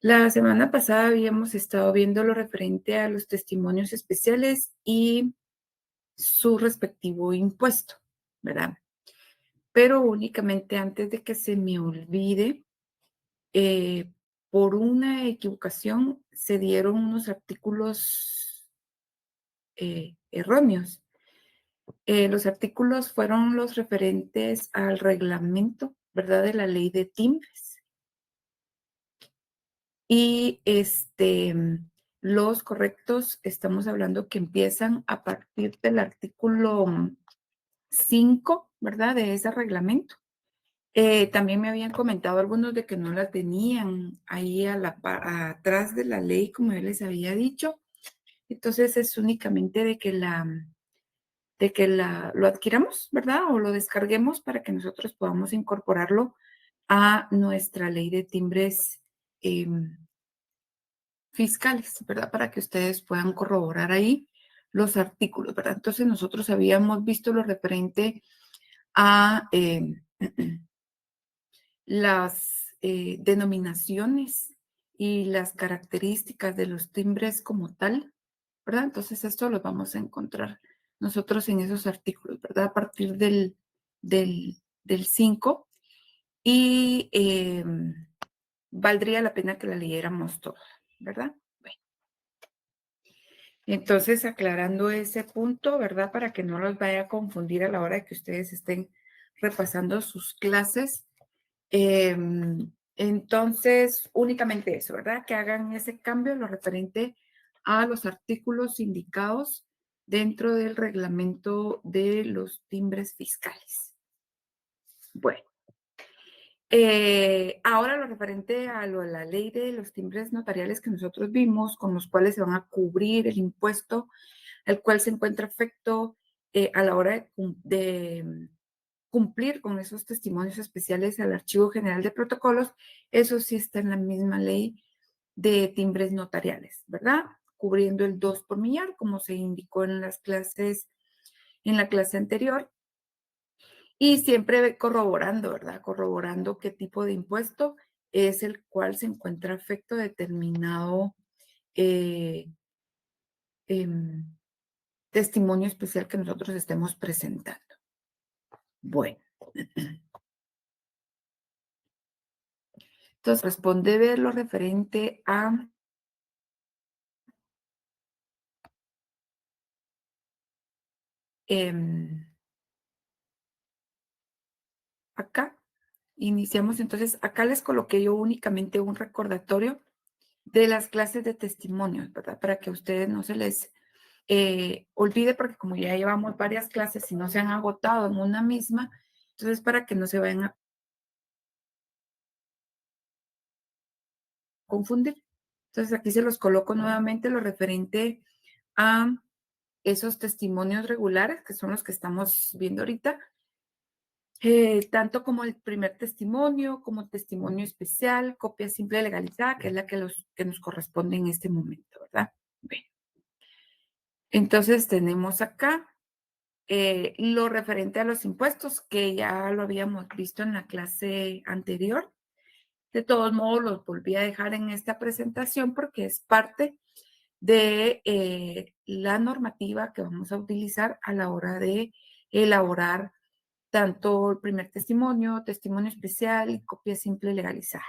La semana pasada habíamos estado viendo lo referente a los testimonios especiales y su respectivo impuesto, ¿verdad? Pero únicamente antes de que se me olvide, eh, por una equivocación se dieron unos artículos erróneos. Los artículos fueron los referentes al reglamento, ¿verdad? De la ley de timbres. Y los correctos, estamos hablando que empiezan a partir del artículo 5, ¿verdad? De ese reglamento. También me habían comentado algunos de que no la tenían ahí atrás de la ley, como yo les había dicho. Entonces es únicamente lo adquiramos, ¿verdad? O lo descarguemos para que nosotros podamos incorporarlo a nuestra ley de timbres fiscales, ¿verdad? Para que ustedes puedan corroborar ahí los artículos, ¿verdad? Entonces nosotros habíamos visto lo referente a las denominaciones y las características de los timbres como tal, ¿verdad? Entonces esto lo vamos a encontrar nosotros en esos artículos, ¿verdad? A partir del 5 y valdría la pena que la leyéramos toda, ¿verdad? Bueno, entonces aclarando ese punto, ¿verdad? Para que no los vaya a confundir a la hora de que ustedes estén repasando sus clases. Entonces, únicamente eso, ¿verdad? Que hagan ese cambio, lo referente a los artículos indicados dentro del reglamento de los timbres fiscales. Bueno, ahora lo referente a la ley de los timbres notariales que nosotros vimos, con los cuales se van a cubrir el impuesto al cual se encuentra efecto a la hora de cumplir con esos testimonios especiales al Archivo General de Protocolos. Eso sí está en la misma ley de timbres notariales, ¿verdad? Cubriendo el 2 por millar, como se indicó en las clases, en la clase anterior. Y siempre corroborando, ¿verdad? Corroborando qué tipo de impuesto es el cual se encuentra efecto determinado eh, em, testimonio especial que nosotros estemos presentando. Bueno, entonces responde ver lo referente a acá. Iniciamos entonces, acá les coloqué yo únicamente un recordatorio de las clases de testimonios, ¿verdad? Para que a ustedes no se les olvide, porque como ya llevamos varias clases y no se han agotado en una misma, entonces para que no se vayan a confundir. Entonces aquí se los coloco nuevamente lo referente a esos testimonios regulares, que son los que estamos viendo ahorita, tanto como el primer testimonio, como testimonio especial, copia simple legalizada, que es la que nos corresponde en este momento, ¿verdad? Bien. Entonces tenemos acá lo referente a los impuestos, que ya lo habíamos visto en la clase anterior. De todos modos, los volví a dejar en esta presentación porque es parte de la normativa que vamos a utilizar a la hora de elaborar tanto el primer testimonio, testimonio especial y copia simple legalizada.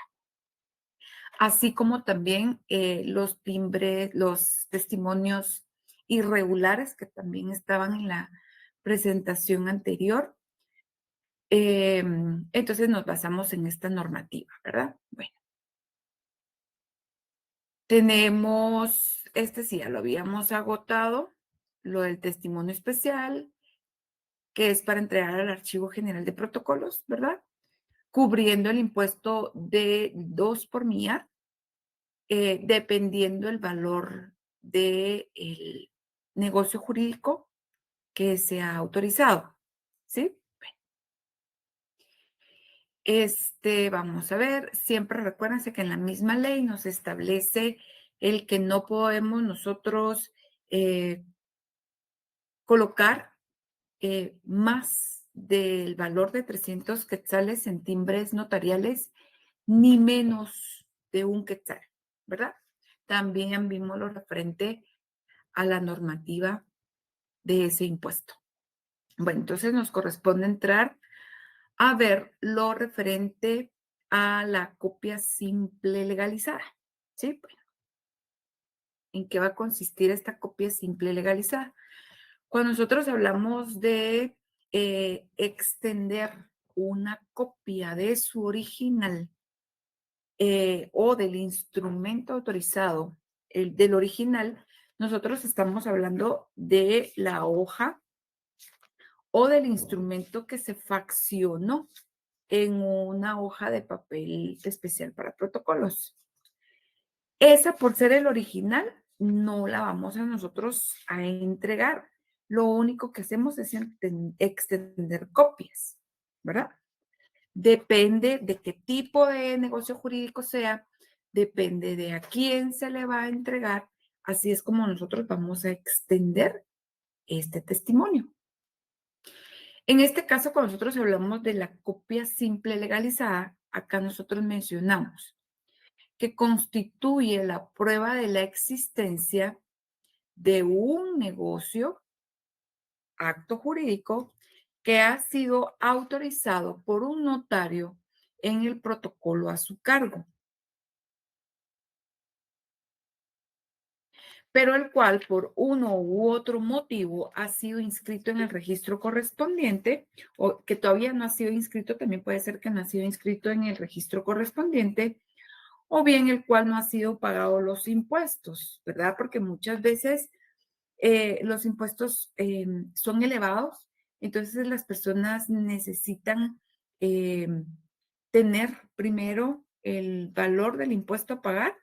Así como también los timbres, los testimonios irregulares que también estaban en la presentación anterior. Entonces nos basamos en esta normativa, ¿verdad? Bueno, tenemos, sí ya lo habíamos agotado, lo del testimonio especial, que es para entregar al Archivo General de Protocolos, ¿verdad? Cubriendo el impuesto de 2 por millar, dependiendo el valor del negocio jurídico que se ha autorizado, ¿sí? Vamos a ver, siempre recuérdense que en la misma ley nos establece el que no podemos nosotros colocar más del valor de 300 quetzales en timbres notariales, ni menos de un quetzal, ¿verdad? También vimos lo referente a la normativa de ese impuesto. Bueno, entonces nos corresponde entrar a ver lo referente a la copia simple legalizada, ¿sí? Bueno, ¿en qué va a consistir esta copia simple legalizada? Cuando nosotros hablamos de extender una copia de su original o del instrumento autorizado, el del original, nosotros estamos hablando de la hoja o del instrumento que se faccionó en una hoja de papel especial para protocolos. Esa, por ser el original, no la vamos a nosotros a entregar. Lo único que hacemos es extender copias, ¿verdad? Depende de qué tipo de negocio jurídico sea, depende de a quién se le va a entregar. Así es como nosotros vamos a extender este testimonio. En este caso, cuando nosotros hablamos de la copia simple legalizada, acá nosotros mencionamos que constituye la prueba de la existencia de un negocio, acto jurídico, que ha sido autorizado por un notario en el protocolo a su cargo, pero el cual por uno u otro motivo ha sido inscrito en el registro correspondiente o que todavía no ha sido inscrito, también puede ser que no ha sido inscrito en el registro correspondiente o bien el cual no ha sido pagado los impuestos, ¿verdad? Porque muchas veces los impuestos son elevados, entonces las personas necesitan eh, tener primero el valor del impuesto a pagar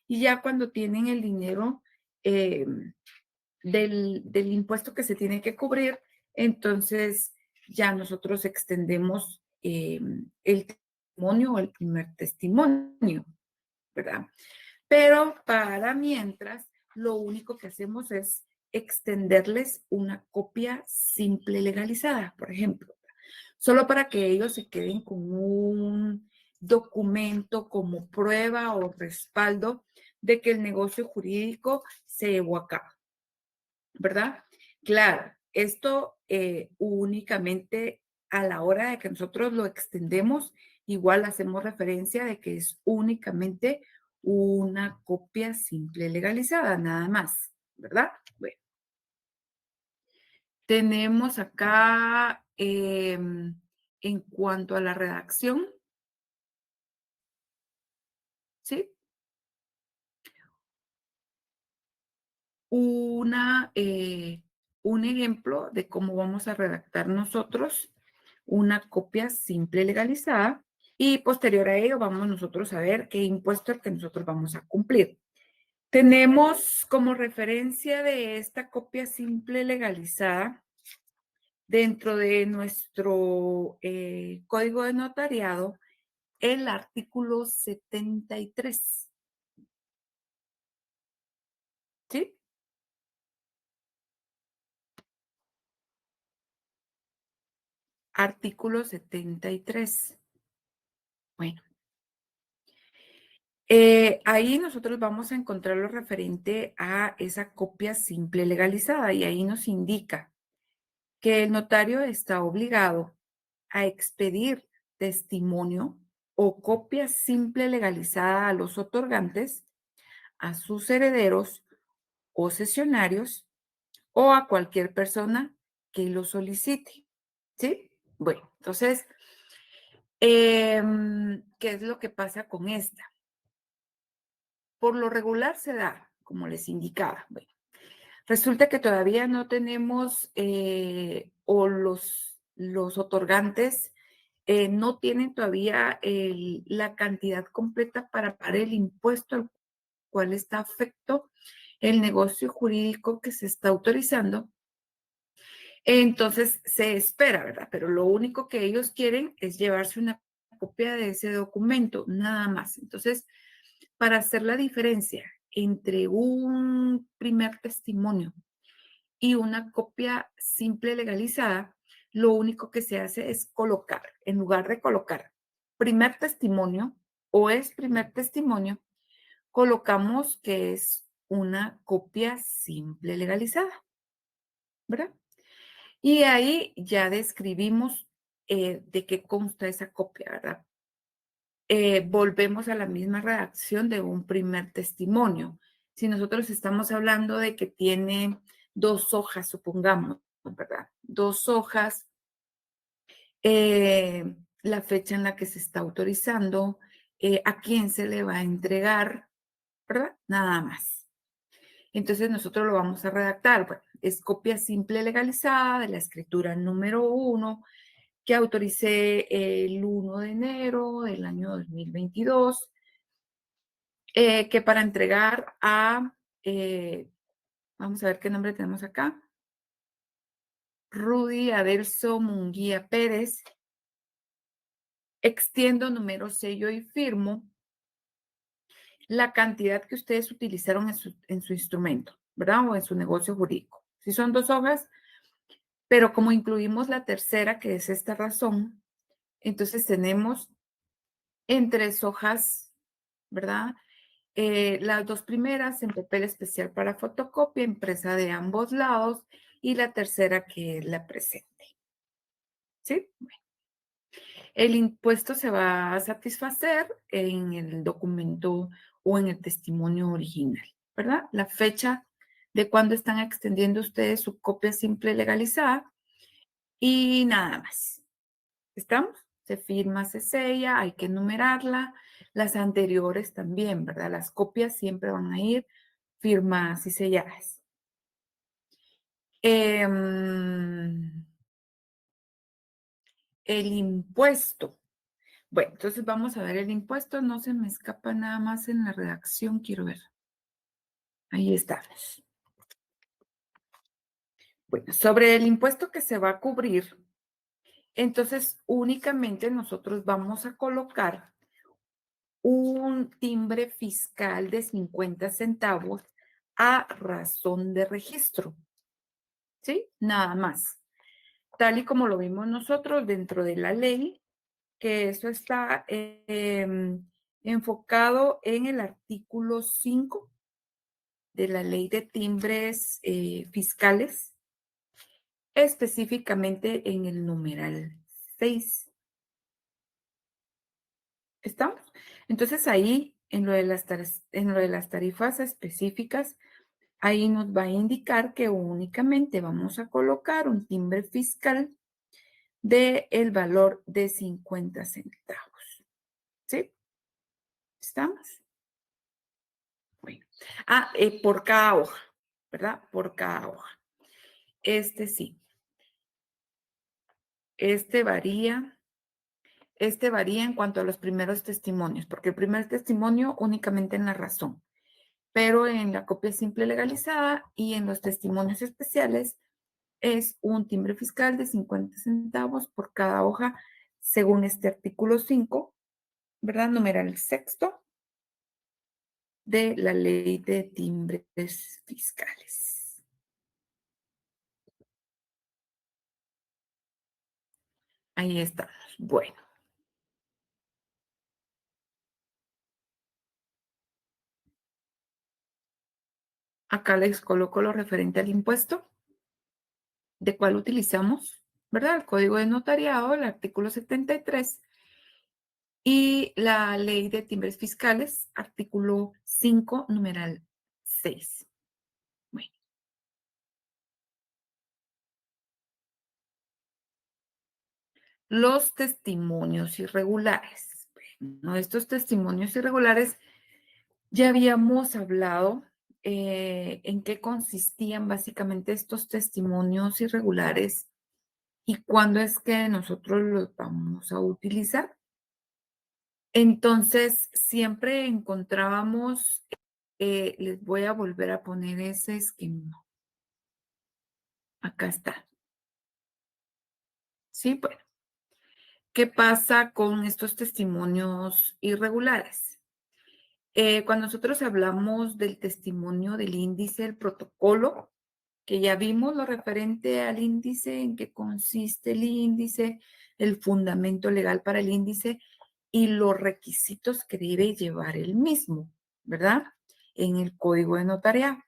y ya cuando tienen el dinero eh, del impuesto que se tiene que cubrir, entonces ya nosotros extendemos el testimonio o el primer testimonio, ¿verdad? Pero para mientras, lo único que hacemos es extenderles una copia simple legalizada, por ejemplo, solo para que ellos se queden con un documento como prueba o respaldo de que el negocio jurídico se llevó a cabo, ¿verdad? Claro, esto únicamente a la hora de que nosotros lo extendemos, igual hacemos referencia de que es únicamente una copia simple legalizada, nada más, ¿verdad? Bueno, tenemos acá en cuanto a la redacción, ¿sí? Una, un ejemplo de cómo vamos a redactar nosotros una copia simple legalizada y posterior a ello vamos nosotros a ver qué impuesto es el que nosotros vamos a cumplir. Tenemos como referencia de esta copia simple legalizada dentro de nuestro código de notariado el artículo 73, ¿sí? Artículo 73. Bueno, ahí nosotros vamos a encontrar lo referente a esa copia simple legalizada y ahí nos indica que el notario está obligado a expedir testimonio o copia simple legalizada a los otorgantes, a sus herederos o cesionarios o a cualquier persona que lo solicite. ¿Sí? Bueno, entonces, ¿qué es lo que pasa con esta? Por lo regular se da, como les indicaba. Bueno, resulta que todavía no tenemos o los otorgantes no tienen todavía la cantidad completa para pagar el impuesto al cual está afecto el negocio jurídico que se está autorizando. Entonces se espera, ¿verdad? Pero lo único que ellos quieren es llevarse una copia de ese documento, nada más. Entonces, para hacer la diferencia entre un primer testimonio y una copia simple legalizada, lo único que se hace es colocar, en lugar de colocar primer testimonio o es primer testimonio, colocamos que es una copia simple legalizada, ¿verdad? Y ahí ya describimos de qué consta esa copia, ¿verdad? Volvemos a la misma redacción de un primer testimonio. Si nosotros estamos hablando de que tiene 2 hojas, supongamos, ¿verdad? 2 hojas, la fecha en la que se está autorizando, a quién se le va a entregar, ¿verdad? Nada más. Entonces nosotros lo vamos a redactar. Bueno, es copia simple legalizada de la escritura número 1 que autoricé el 1 de enero del año 2022, que para entregar a, vamos a ver qué nombre tenemos acá, Rudy Adelso Munguía Pérez, extiendo, número, sello y firmo la cantidad que ustedes utilizaron en su instrumento, ¿verdad? O en su negocio jurídico. Si son 2 hojas, pero como incluimos la tercera, que es esta razón, entonces tenemos en 3 hojas, ¿verdad? Las 2 primeras en papel especial para fotocopia, impresa de ambos lados, y la tercera que es la presente, ¿sí? El impuesto se va a satisfacer en el documento o en el testimonio original, ¿verdad? La fecha de cuando están extendiendo ustedes su copia simple legalizada y nada más. ¿Estamos? Se firma, se sella, hay que numerarla. Las anteriores también, ¿verdad? Las copias siempre van a ir firmadas y selladas. El impuesto. Bueno, entonces vamos a ver el impuesto. No se me escapa nada más en la redacción. Quiero ver. Ahí estamos. Bueno, sobre el impuesto que se va a cubrir, entonces únicamente nosotros vamos a colocar un timbre fiscal de 50 centavos a razón de registro, ¿sí? Nada más. Tal y como lo vimos nosotros dentro de la ley, que eso está enfocado en el artículo 5 de la ley de timbres fiscales, específicamente en el numeral 6. ¿Estamos? Entonces ahí, en lo de las tarifas específicas, ahí nos va a indicar que únicamente vamos a colocar un timbre fiscal de el valor de 50 centavos. ¿Sí? ¿Estamos? Bueno. Por cada hoja, ¿verdad? Por cada hoja. Este sí. Este varía. Este varía en cuanto a los primeros testimonios, porque el primer testimonio únicamente en la razón, pero en la copia simple legalizada y en los testimonios especiales es un timbre fiscal de 50 centavos por cada hoja, según este artículo 5, ¿verdad? Numeral sexto de la ley de timbres fiscales. Ahí estamos. Bueno, acá les coloco lo referente al impuesto, de cuál utilizamos, ¿verdad? El código de notariado, el artículo 73, y la ley de timbres fiscales, artículo 5, numeral 6. Bueno, los testimonios irregulares. Bueno, estos testimonios irregulares ya habíamos hablado en qué consistían básicamente estos testimonios irregulares y cuándo es que nosotros los vamos a utilizar. Entonces, siempre encontrábamos, les voy a volver a poner ese esquema. Acá está. Sí, bueno, ¿qué pasa con estos testimonios irregulares? Cuando nosotros hablamos del testimonio del índice, el protocolo, que ya vimos lo referente al índice, en qué consiste el índice, el fundamento legal para el índice y los requisitos que debe llevar el mismo. ¿verdad? En el código de notariado.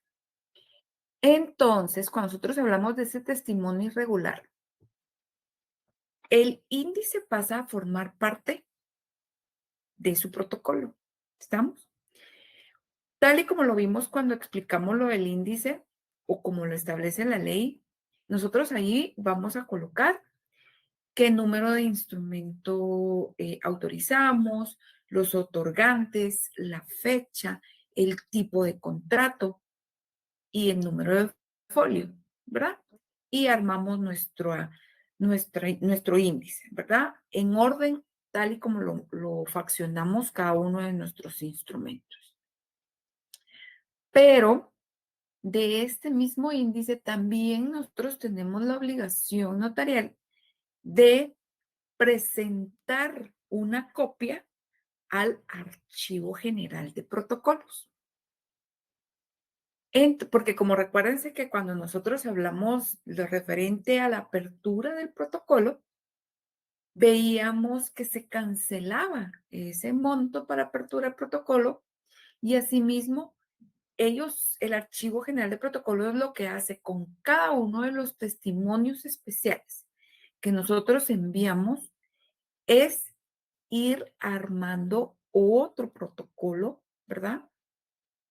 Entonces, cuando nosotros hablamos de ese testimonio irregular, el índice pasa a formar parte de su protocolo. ¿Estamos? Tal y como lo vimos cuando explicamos lo del índice o como lo establece la ley, nosotros ahí vamos a colocar qué número de instrumento autorizamos, los otorgantes, la fecha, el tipo de contrato y el número de folio, ¿verdad? Y armamos nuestro índice, ¿verdad? En orden tal y como lo faccionamos cada uno de nuestros instrumentos. Pero de este mismo índice también nosotros tenemos la obligación notarial de presentar una copia al Archivo General de Protocolos. Porque como recuérdense que cuando nosotros hablamos de referente a la apertura del protocolo, veíamos que se cancelaba ese monto para apertura del protocolo y asimismo el Archivo General de Protocolos lo que hace con cada uno de los testimonios especiales que nosotros enviamos es ir armando otro protocolo, ¿verdad?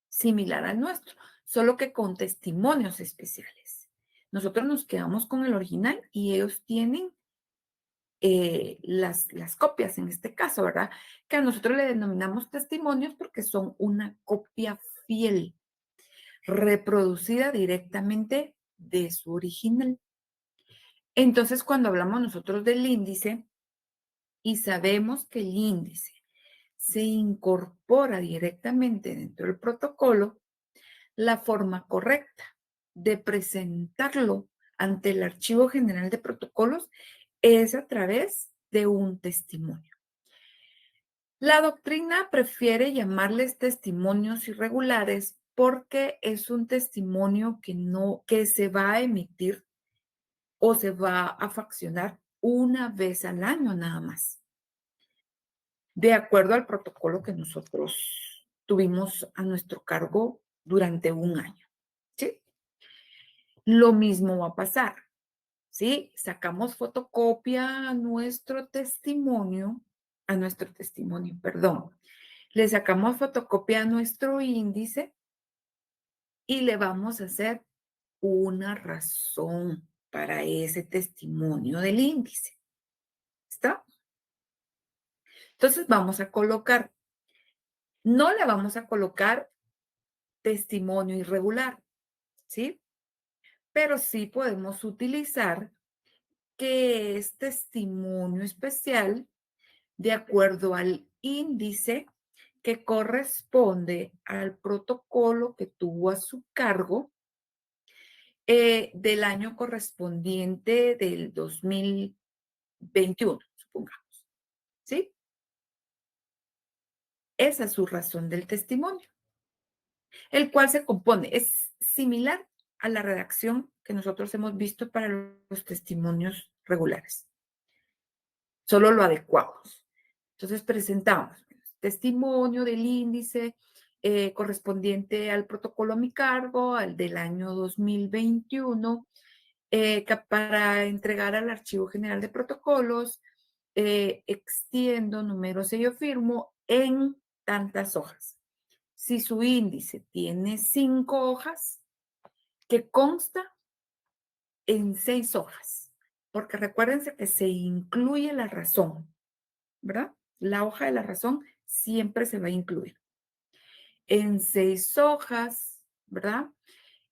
Similar al nuestro, solo que con testimonios especiales. Nosotros nos quedamos con el original y ellos tienen las copias en este caso, ¿verdad? Que a nosotros le denominamos testimonios porque son una copia fiel, reproducida directamente de su original. Entonces, cuando hablamos nosotros del índice y sabemos que el índice se incorpora directamente dentro del protocolo, la forma correcta de presentarlo ante el Archivo General de Protocolos es a través de un testimonio. La doctrina prefiere llamarles testimonios irregulares porque es un testimonio que se va a emitir o se va a faccionar una vez al año nada más, de acuerdo al protocolo que nosotros tuvimos a nuestro cargo durante un año. ¿Sí? Lo mismo va a pasar, ¿sí? Sacamos fotocopia a nuestro testimonio, perdón. Le sacamos fotocopia a nuestro índice y le vamos a hacer una razón para ese testimonio del índice. ¿Está? Entonces vamos a colocar, no le vamos a colocar testimonio irregular, ¿sí? Pero sí podemos utilizar que es testimonio especial de acuerdo al índice que corresponde al protocolo que tuvo a su cargo del año correspondiente del 2021, supongamos. ¿Sí? Esa es su razón del testimonio, el cual se compone, es similar a la redacción que nosotros hemos visto para los testimonios regulares. Solo lo adecuamos. Entonces presentamos testimonio del índice correspondiente al protocolo a mi cargo, al del año 2021, para entregar al Archivo General de Protocolos, extiendo, número, sello, firmo en tantas hojas. Si su índice tiene 5 hojas, que consta en 6 hojas, porque recuérdense que se incluye la razón, ¿verdad? La hoja de la razón siempre se va a incluir. En 6 hojas, ¿verdad?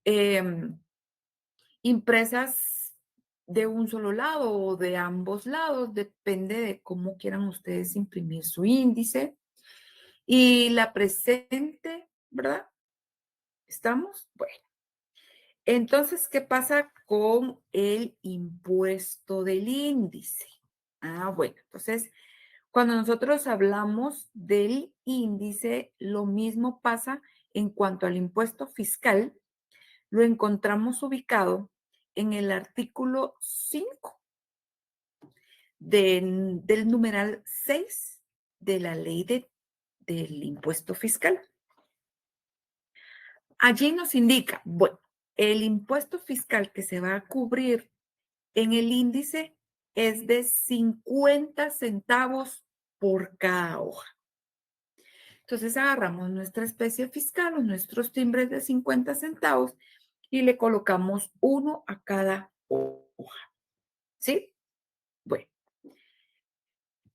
Em, impresas de un solo lado o de ambos lados, depende de cómo quieran ustedes imprimir su índice. Y la presente, ¿verdad? ¿Estamos? Bueno, entonces, ¿qué pasa con el impuesto del índice? Bueno, entonces, cuando nosotros hablamos del índice, lo mismo pasa en cuanto al impuesto fiscal, lo encontramos ubicado en el artículo 5 del numeral 6 de la ley del impuesto fiscal. Allí nos indica, bueno, el impuesto fiscal que se va a cubrir en el índice es de 50 centavos por cada hoja. Entonces agarramos nuestra especie fiscal o nuestros timbres de 50 centavos y le colocamos uno a cada hoja. ¿Sí? Bueno,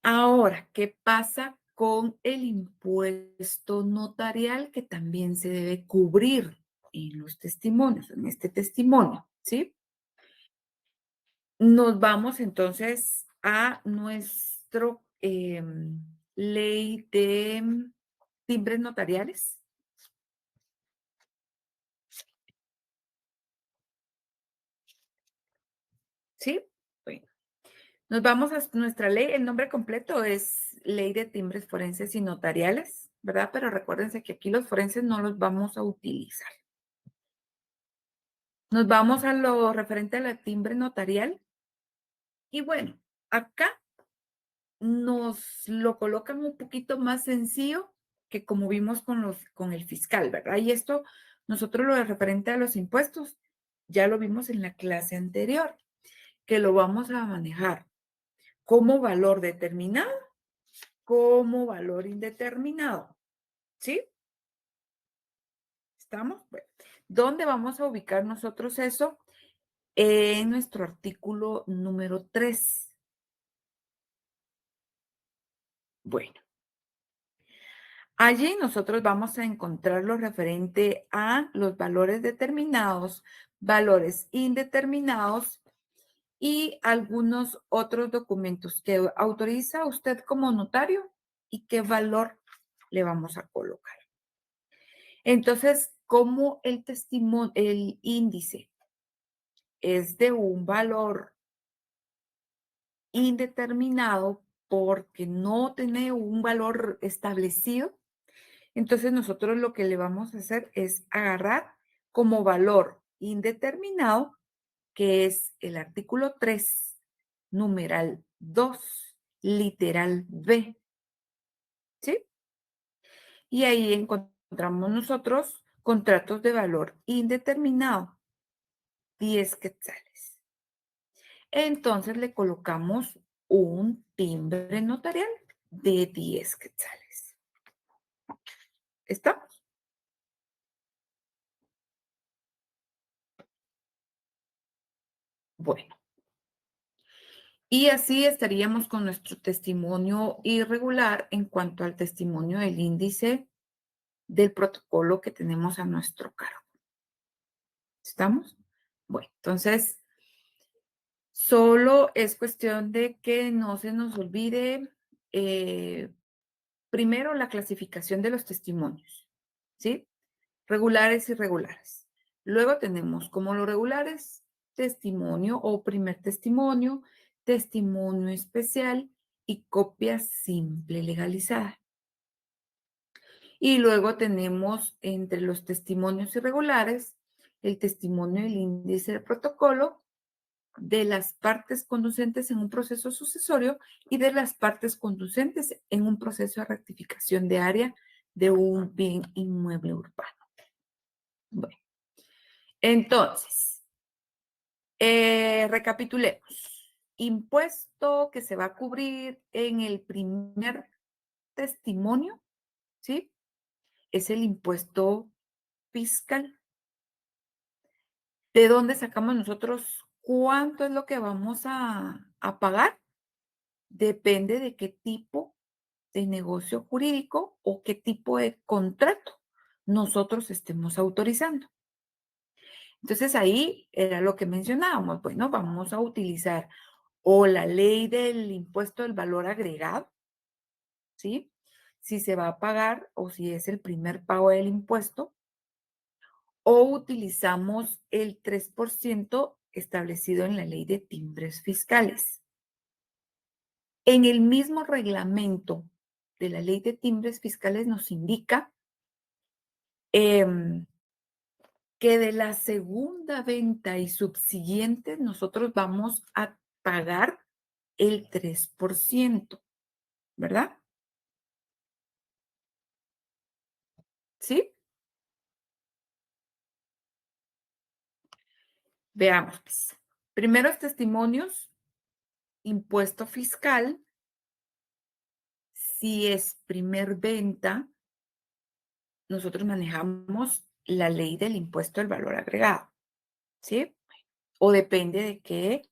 ahora, ¿qué pasa con el impuesto notarial que también se debe cubrir en los testimonios, en este testimonio? ¿Sí? Nos vamos entonces a nuestro ley de timbres notariales. ¿Sí? Bueno, nos vamos a nuestra ley. El nombre completo es Ley de Timbres Forenses y Notariales, ¿verdad? Pero recuérdense que aquí los forenses no los vamos a utilizar. Nos vamos a lo referente a la timbre notarial. Y bueno, acá nos lo colocan un poquito más sencillo que como vimos con el fiscal, ¿verdad? Y esto, nosotros lo de referente a los impuestos, ya lo vimos en la clase anterior, que lo vamos a manejar como valor determinado, como valor indeterminado, ¿sí? ¿Estamos? Bueno, ¿dónde vamos a ubicar nosotros eso? En nuestro artículo número 3. Bueno, allí nosotros vamos a encontrar lo referente a los valores determinados, valores indeterminados y algunos otros documentos que autoriza usted como notario y qué valor le vamos a colocar. Entonces, como el testimonio, el índice es de un valor indeterminado porque no tiene un valor establecido, entonces nosotros lo que le vamos a hacer es agarrar como valor indeterminado, que es el artículo 3, numeral 2, literal B, ¿sí? Y ahí encontramos nosotros contratos de valor indeterminado, 10 quetzales. Entonces le colocamos un timbre notarial de 10 quetzales. ¿Estamos? Bueno, y así estaríamos con nuestro testimonio irregular en cuanto al testimonio del índice del protocolo que tenemos a nuestro cargo. ¿Estamos? Bueno, entonces, solo es cuestión de que no se nos olvide, eh, primero, la clasificación de los testimonios, ¿sí? Regulares y irregulares. Luego tenemos como los regulares, testimonio o primer testimonio, testimonio especial y copia simple legalizada. Y luego tenemos entre los testimonios irregulares el testimonio del índice de protocolo de las partes conducentes en un proceso sucesorio y de las partes conducentes en un proceso de rectificación de área de un bien inmueble urbano. Bueno, entonces, recapitulemos. Impuesto que se va a cubrir en el primer testimonio, ¿sí? Es el impuesto fiscal. ¿De dónde sacamos nosotros cuánto es lo que vamos a pagar? Depende de qué tipo de negocio jurídico o qué tipo de contrato nosotros estemos autorizando. Entonces ahí era lo que mencionábamos. Bueno, vamos a utilizar o la ley del impuesto del valor agregado, ¿sí? Si se va a pagar o si es el primer pago del impuesto, o utilizamos el 3% establecido en la ley de timbres fiscales. En el mismo reglamento de la ley de timbres fiscales nos indica em, que de la segunda venta y subsiguientes nosotros vamos a pagar el 3%, ¿verdad? ¿Sí? Veamos, pues. Primeros testimonios, impuesto fiscal. Si es primer venta, nosotros manejamos la ley del impuesto al valor agregado, ¿sí? O depende de qué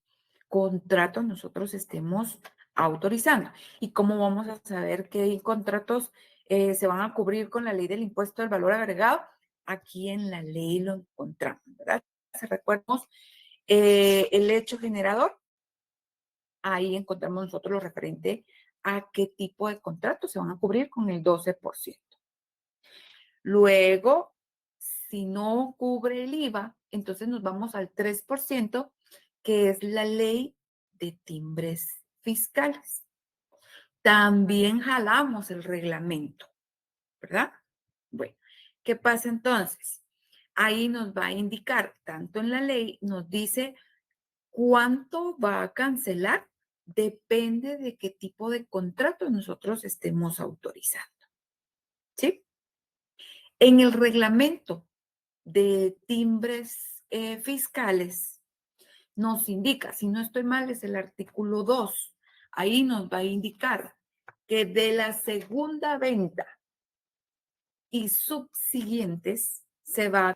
contrato nosotros estemos autorizando. ¿Y cómo vamos a saber qué contratos se van a cubrir con la ley del impuesto al valor agregado? Aquí en la ley lo encontramos, ¿verdad? Si recuerdamos el hecho generador, ahí encontramos nosotros lo referente a qué tipo de contratos se van a cubrir con el 12%. Luego, si no cubre el IVA, entonces nos vamos al 3%, que es la ley de timbres fiscales. También jalamos el reglamento, ¿verdad? Bueno, ¿qué pasa entonces? Ahí nos va a indicar, tanto en la ley, nos dice cuánto va a cancelar, depende de qué tipo de contrato nosotros estemos autorizando, ¿sí? En el reglamento de timbres fiscales nos indica, si no estoy mal, es el artículo 2. Ahí nos va a indicar que de la segunda venta y subsiguientes se va a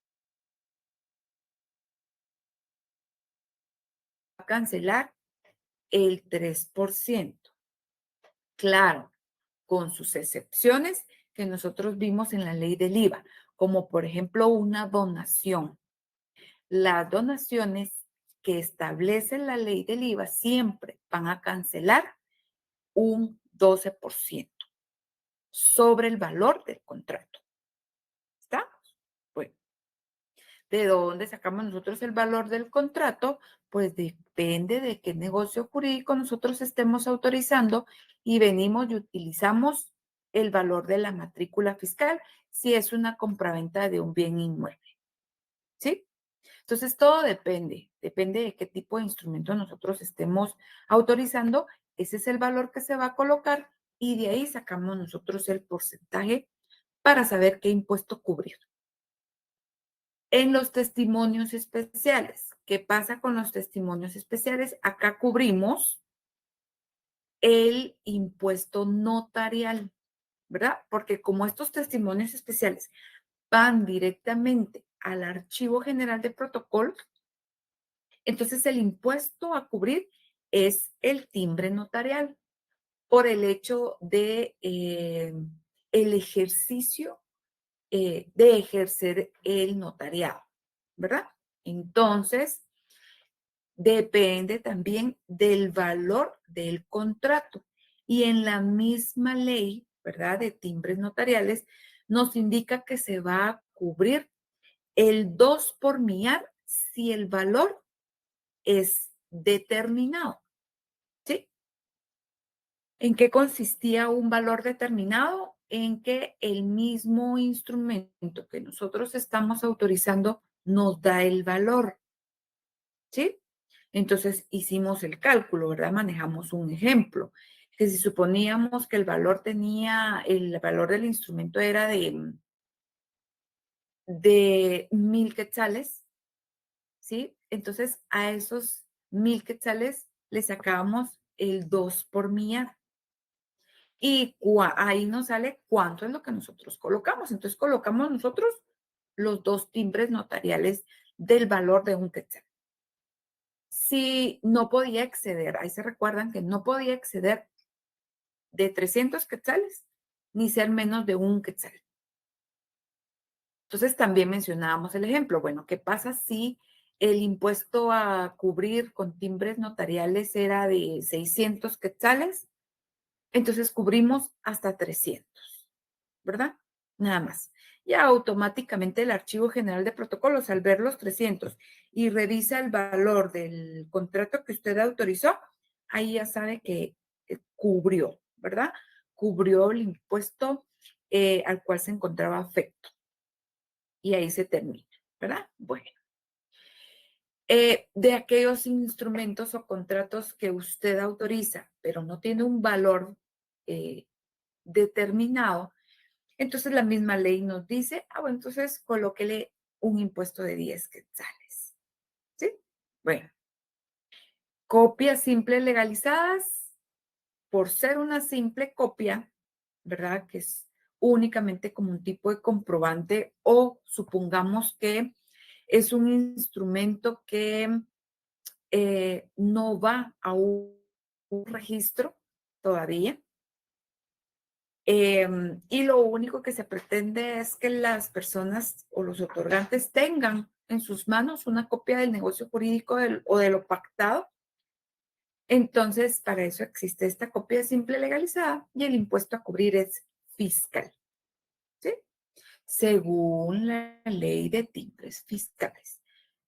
cancelar el 3%. Claro, con sus excepciones que nosotros vimos en la ley del IVA, como por ejemplo una donación. Las donaciones que establece la ley del IVA siempre van a cancelar un 12% sobre el valor del contrato. ¿Estamos? Bueno, ¿de dónde sacamos nosotros el valor del contrato? Pues depende de qué negocio jurídico nosotros estemos autorizando y venimos y utilizamos el valor de la matrícula fiscal si es una compraventa de un bien inmueble. ¿Sí? Entonces, todo depende de qué tipo de instrumento nosotros estemos autorizando. Ese es el valor que se va a colocar y de ahí sacamos nosotros el porcentaje para saber qué impuesto cubrir. En los testimonios especiales, ¿qué pasa con los testimonios especiales? Acá cubrimos el impuesto notarial, ¿verdad? Porque como estos testimonios especiales van directamente al Archivo General de Protocolos, entonces el impuesto a cubrir es el timbre notarial por el hecho de el ejercicio de ejercer el notariado, ¿verdad? Entonces, depende también del valor del contrato. Y en la misma ley, ¿verdad? De timbres notariales, nos indica que se va a cubrir el 2 por millar si el valor es determinado, ¿sí? ¿En qué consistía un valor determinado? En que el mismo instrumento que nosotros estamos autorizando nos da el valor, ¿sí? Entonces hicimos el cálculo, ¿verdad? Manejamos un ejemplo, que si suponíamos que el valor del instrumento era de 1,000 quetzales, ¿sí? Entonces a esos 1,000 quetzales le sacábamos el 2 por millar. Y ahí nos sale cuánto es lo que nosotros colocamos. Entonces colocamos nosotros los dos timbres notariales del valor de un quetzal. Si no podía exceder, ahí se recuerdan que no podía exceder de 300 quetzales ni ser menos de un quetzal. Entonces también mencionábamos el ejemplo. Bueno, ¿qué pasa si el impuesto a cubrir con timbres notariales era de 600 quetzales? Entonces cubrimos hasta 300, ¿verdad? Nada más. Ya automáticamente el Archivo General de Protocolos, al ver los 300 y revisa el valor del contrato que usted autorizó, ahí ya sabe que cubrió, ¿verdad? Cubrió el impuesto al cual se encontraba afecto. Y ahí se termina, ¿verdad? Bueno. De aquellos instrumentos o contratos que usted autoriza, pero no tiene un valor eh, determinado, entonces la misma ley nos dice, bueno, entonces colóquele un impuesto de 10 quetzales, ¿sí? Bueno, copias simples legalizadas, por ser una simple copia, ¿verdad? Que es únicamente como un tipo de comprobante o supongamos que es un instrumento que no va a un registro todavía. Y lo único que se pretende es que las personas o los otorgantes tengan en sus manos una copia del negocio jurídico o de lo pactado. Entonces, para eso existe esta copia simple legalizada y el impuesto a cubrir es fiscal, ¿sí? Según la ley de timbres fiscales.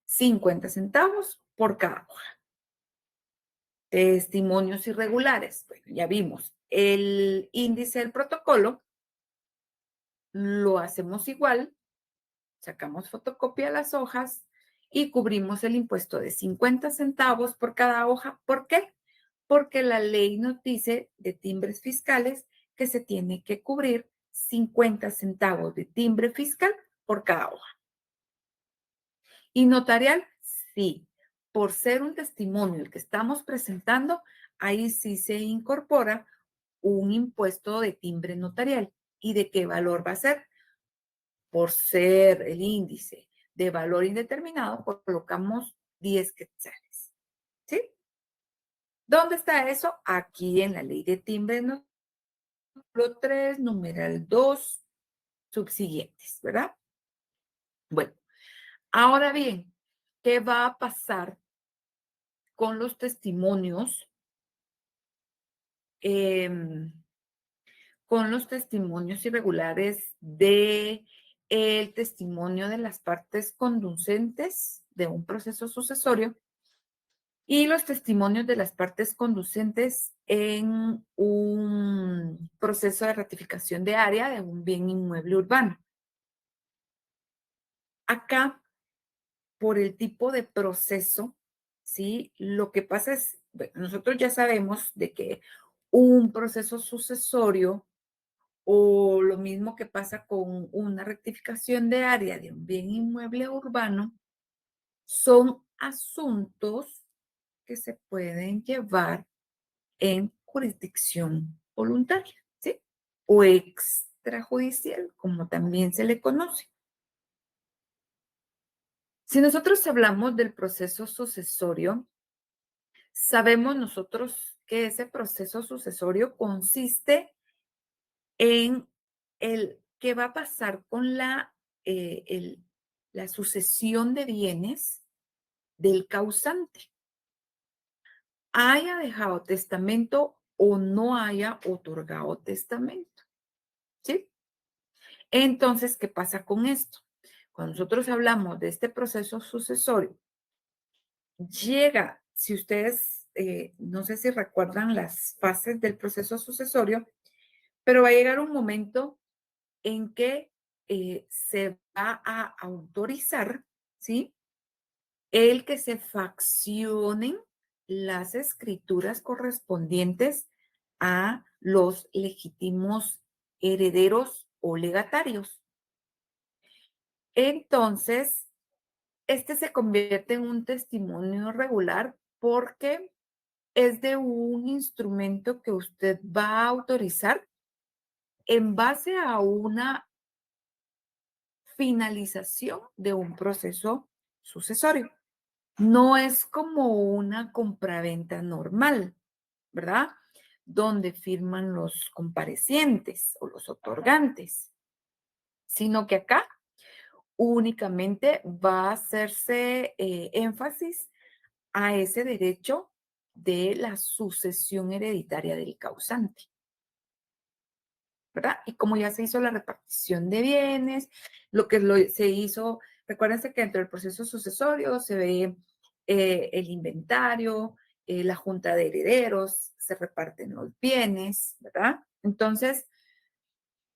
50 centavos por cada hoja. Testimonios irregulares. Bueno, ya vimos. El índice del protocolo lo hacemos igual, sacamos fotocopia de las hojas y cubrimos el impuesto de 50 centavos por cada hoja. ¿Por qué? Porque la ley nos dice de timbres fiscales que se tiene que cubrir 50 centavos de timbre fiscal por cada hoja. Y notarial, sí. Por ser un testimonio el que estamos presentando, ahí sí se incorpora un impuesto de timbre notarial. ¿Y de qué valor va a ser? Por ser el índice de valor indeterminado, colocamos 10 quetzales. ¿Sí? ¿Dónde está eso? Aquí en la ley de timbre, número 3, numeral 2, subsiguientes, ¿verdad? Bueno, ahora bien, ¿qué va a pasar con los testimonios? em, con los testimonios irregulares de el testimonio de las partes conducentes de un proceso sucesorio y los testimonios de las partes conducentes en un proceso de ratificación de área de un bien inmueble urbano. Acá, por el tipo de proceso, ¿sí? Lo que pasa es, bueno, nosotros ya sabemos de que un proceso sucesorio o lo mismo que pasa con una rectificación de área de un bien inmueble urbano, son asuntos que se pueden llevar en jurisdicción voluntaria, ¿sí? O extrajudicial, como también se le conoce. Si nosotros hablamos del proceso sucesorio, sabemos nosotros que ese proceso sucesorio consiste en el qué va a pasar con la sucesión de bienes del causante, haya dejado testamento o no haya otorgado testamento, ¿sí? Entonces, ¿qué pasa con esto? Cuando nosotros hablamos de este proceso sucesorio, llega, si ustedes, no sé si recuerdan las fases del proceso sucesorio, pero va a llegar un momento en que se va a autorizar, ¿sí? El que se faccionen las escrituras correspondientes a los legítimos herederos o legatarios. Entonces, este se convierte en un testimonio regular porque es de un instrumento que usted va a autorizar en base a una finalización de un proceso sucesorio. No es como una compraventa normal, ¿verdad? Donde firman los comparecientes o los otorgantes, sino que acá únicamente va a hacerse énfasis a ese derecho de la sucesión hereditaria del causante. ¿Verdad? Y como ya se hizo la repartición de bienes, se hizo, recuérdense que dentro del proceso sucesorio se ve el inventario, la junta de herederos, se reparten los bienes, ¿verdad? Entonces,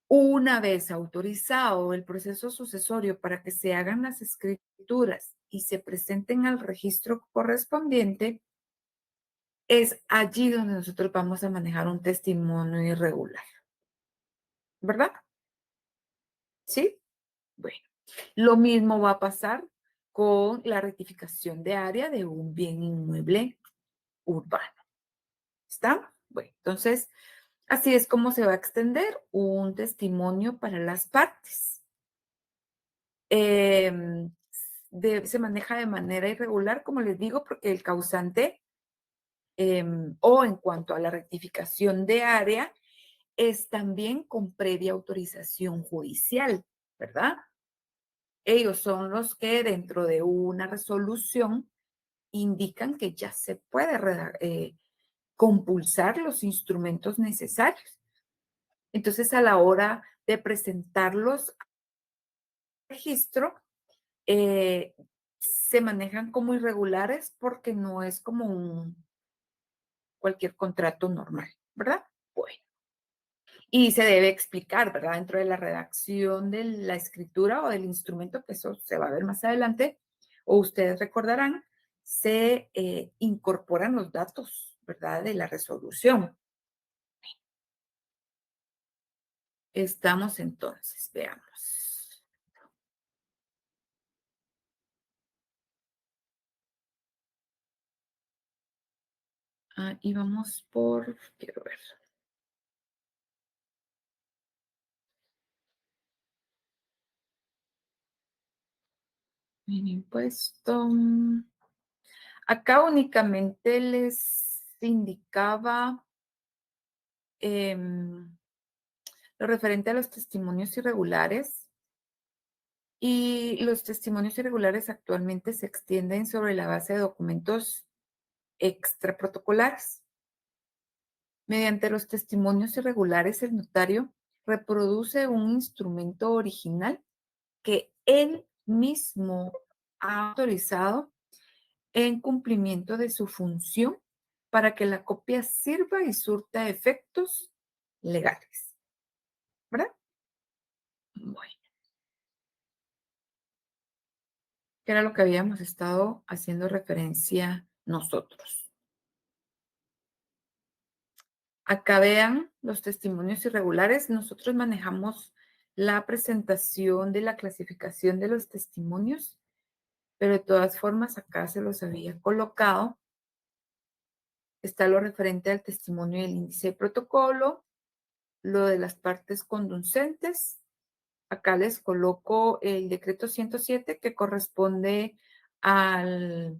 una vez autorizado el proceso sucesorio para que se hagan las escrituras y se presenten al registro correspondiente, es allí donde nosotros vamos a manejar un testimonio irregular, ¿verdad? ¿Sí? Bueno, lo mismo va a pasar con la rectificación de área de un bien inmueble urbano. ¿Está? Bueno, entonces, así es como se va a extender un testimonio para las partes. Em, se maneja de manera irregular, como les digo, porque el causante o en cuanto a la rectificación de área, es también con previa autorización judicial, ¿verdad? Ellos son los que dentro de una resolución indican que ya se puede compulsar los instrumentos necesarios. Entonces, a la hora de presentarlos al registro, se manejan como irregulares porque no es como cualquier contrato normal, ¿verdad? Bueno. Y se debe explicar, ¿verdad? Dentro de la redacción de la escritura o del instrumento, que eso se va a ver más adelante, o ustedes recordarán, se incorporan los datos, ¿verdad? De la resolución. Estamos entonces, veamos. Y vamos por, quiero ver, el impuesto. Acá únicamente les indicaba em, lo referente a los testimonios irregulares. Y los testimonios irregulares actualmente se extienden sobre la base de documentos extraprotocolares. Mediante los testimonios irregulares, el notario reproduce un instrumento original que él mismo ha autorizado en cumplimiento de su función para que la copia sirva y surta efectos legales. ¿Verdad? Bueno, que era lo que habíamos estado haciendo referencia nosotros. Acá vean los testimonios irregulares. Nosotros manejamos la presentación de la clasificación de los testimonios, pero de todas formas acá se los había colocado. Está lo referente al testimonio del índice de protocolo, lo de las partes conducentes. Acá les coloco el decreto 107 que corresponde al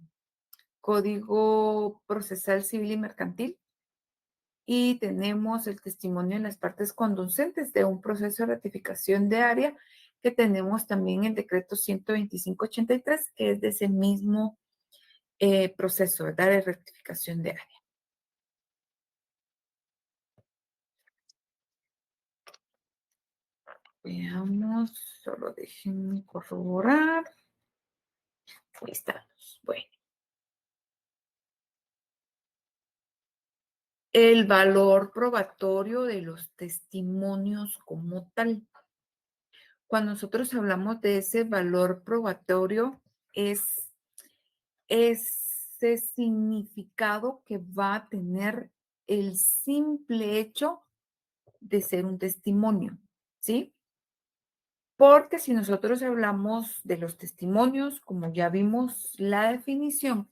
Código Procesal Civil y Mercantil. Y tenemos el testimonio en las partes conducentes de un proceso de ratificación de área, que tenemos también el decreto 12583, que es de ese mismo proceso, ¿verdad? De rectificación de área. Veamos, solo déjenme corroborar. Ahí estamos. Bueno, el valor probatorio de los testimonios como tal. Cuando nosotros hablamos de ese valor probatorio, es ese significado que va a tener el simple hecho de ser un testimonio, ¿sí? Porque si nosotros hablamos de los testimonios, como ya vimos la definición,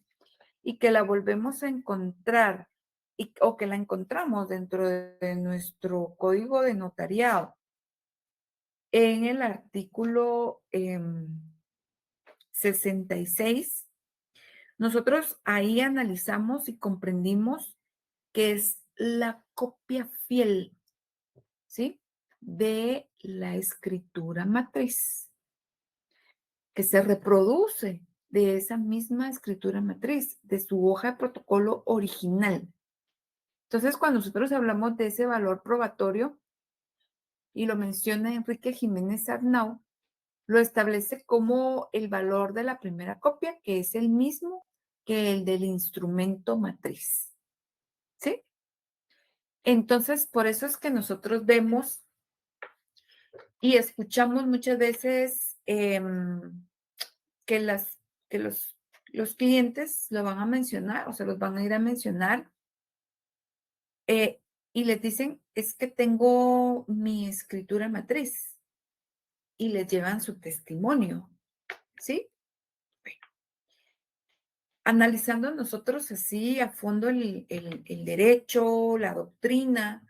y que la volvemos a encontrar, o que la encontramos dentro de nuestro código de notariado, en el artículo 66, nosotros ahí analizamos y comprendimos que es la copia fiel, ¿sí? De la escritura matriz, que se reproduce de esa misma escritura matriz, de su hoja de protocolo original. Entonces, cuando nosotros hablamos de ese valor probatorio, y lo menciona Enrique Jiménez Arnau, lo establece como el valor de la primera copia, que es el mismo que el del instrumento matriz, ¿sí? Entonces, por eso es que nosotros vemos y escuchamos muchas veces que, que los clientes lo van a mencionar o se los van a ir a mencionar eh, y les dicen, es que tengo mi escritura matriz y les llevan su testimonio, ¿sí? Analizando nosotros así a fondo el derecho, la doctrina,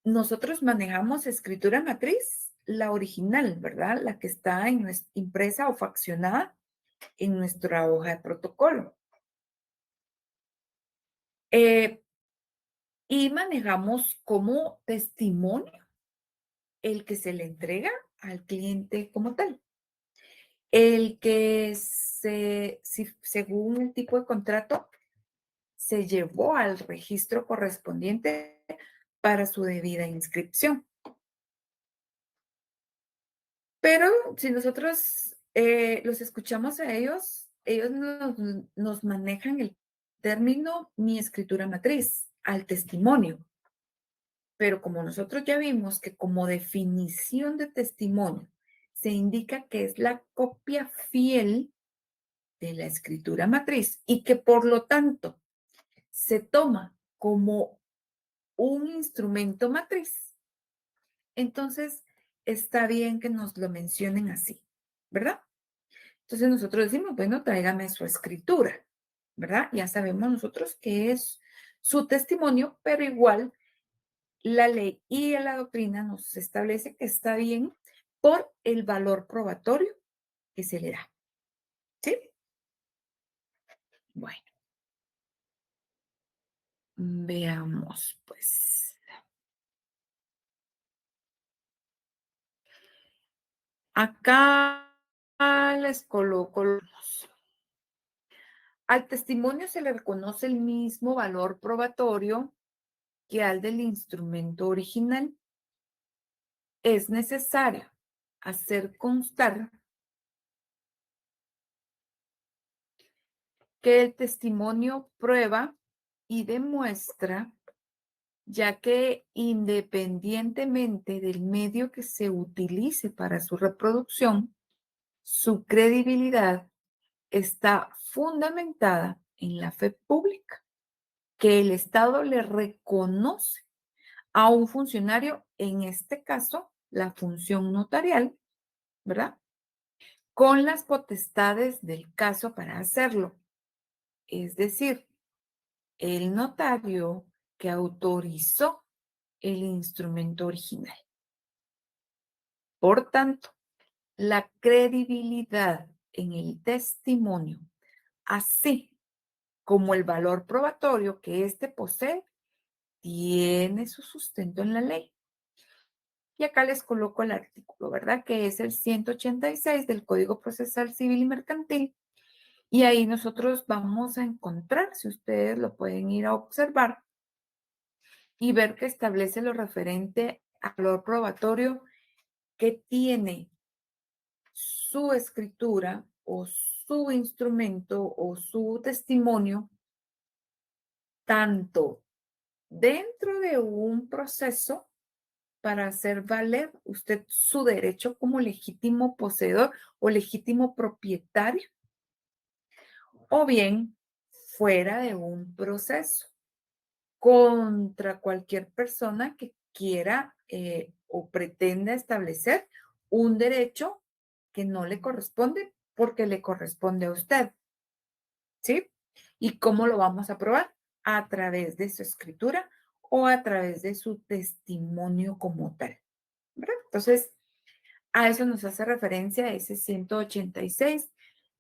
nosotros manejamos escritura matriz, la original, ¿verdad? La que está impresa o faccionada en nuestra hoja de protocolo. Eh, y manejamos como testimonio el que se le entrega al cliente como tal. El que según el tipo de contrato, se llevó al registro correspondiente para su debida inscripción. Pero si nosotros los escuchamos a ellos, ellos nos manejan el término mi escritura matriz al testimonio. Pero como nosotros ya vimos que como definición de testimonio se indica que es la copia fiel de la escritura matriz y que por lo tanto se toma como un instrumento matriz, entonces está bien que nos lo mencionen así, ¿verdad? Entonces nosotros decimos, bueno, tráigame su escritura, ¿verdad? Ya sabemos nosotros que es su testimonio, pero igual la ley y la doctrina nos establece que está bien por el valor probatorio que se le da, ¿sí? Bueno, veamos, pues. Acá les coloco al testimonio se le reconoce el mismo valor probatorio que al del instrumento original. Es necesario hacer constar que el testimonio prueba y demuestra, ya que independientemente del medio que se utilice para su reproducción, su credibilidad está fundamentada en la fe pública que el Estado le reconoce a un funcionario, en este caso, la función notarial, ¿verdad? Con las potestades del caso para hacerlo. Es decir, el notario que autorizó el instrumento original. Por tanto, la credibilidad en el testimonio, así como el valor probatorio que éste posee, tiene su sustento en la ley. Y acá les coloco el artículo, ¿verdad? Que es el 186 del Código Procesal Civil y Mercantil. Y ahí nosotros vamos a encontrar, si ustedes lo pueden ir a observar, y ver que establece lo referente al valor probatorio que tiene su escritura o su instrumento o su testimonio, tanto dentro de un proceso para hacer valer usted su derecho como legítimo poseedor o legítimo propietario, o bien fuera de un proceso contra cualquier persona que quiera o pretenda establecer un derecho que no le corresponde porque le corresponde a usted, ¿sí? ¿Y cómo lo vamos a probar? A través de su escritura o a través de su testimonio como tal, ¿verdad? Entonces, a eso nos hace referencia ese 186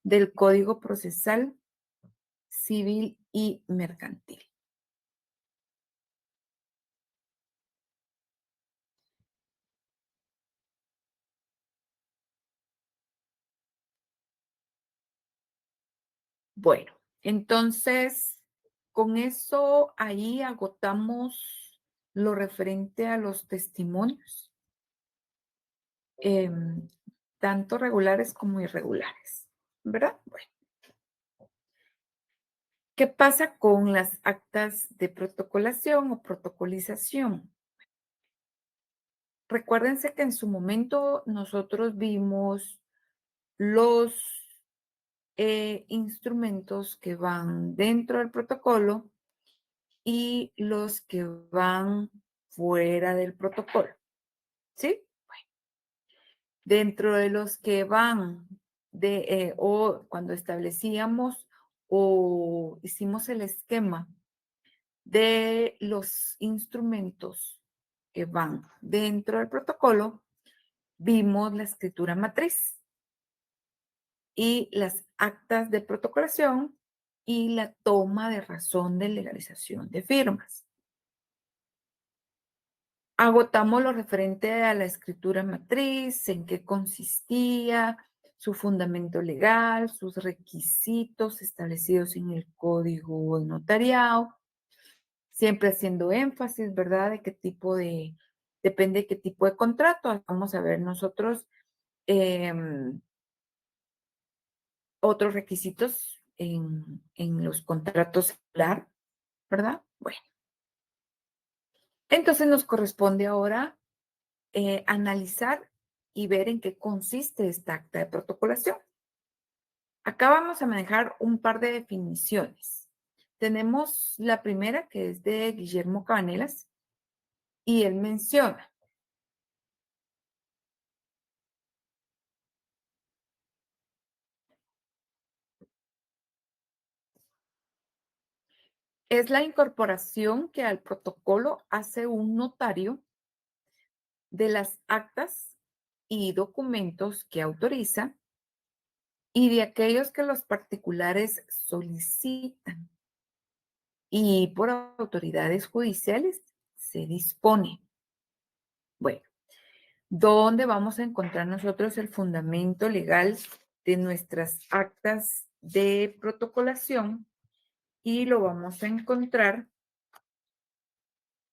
del Código Procesal Civil y Mercantil. Bueno, entonces, con eso ahí agotamos lo referente a los testimonios, em, tanto regulares como irregulares, ¿verdad? Bueno, ¿qué pasa con las actas de protocolación o protocolización? Recuérdense que en su momento nosotros vimos los instrumentos que van dentro del protocolo y los que van fuera del protocolo, ¿sí? Dentro de los que van o cuando establecíamos o hicimos el esquema de los instrumentos que van dentro del protocolo, vimos la escritura matriz y las actas de protocolación y la toma de razón de legalización de firmas. Agotamos lo referente a la escritura matriz, en qué consistía, su fundamento legal, sus requisitos establecidos en el código de notariado, siempre haciendo énfasis, ¿verdad? De qué tipo depende de qué tipo de contrato. Vamos a ver nosotros otros requisitos en los contratos, ¿verdad? Bueno, entonces nos corresponde ahora analizar y ver en qué consiste esta acta de protocolación. Acá vamos a manejar un par de definiciones. Tenemos la primera, que es de Guillermo Cabanelas, y él menciona, es la incorporación que al protocolo hace un notario de las actas y documentos que autoriza y de aquellos que los particulares solicitan y por autoridades judiciales se dispone. Bueno, ¿dónde vamos a encontrar nosotros el fundamento legal de nuestras actas de protocolación? Y lo vamos a encontrar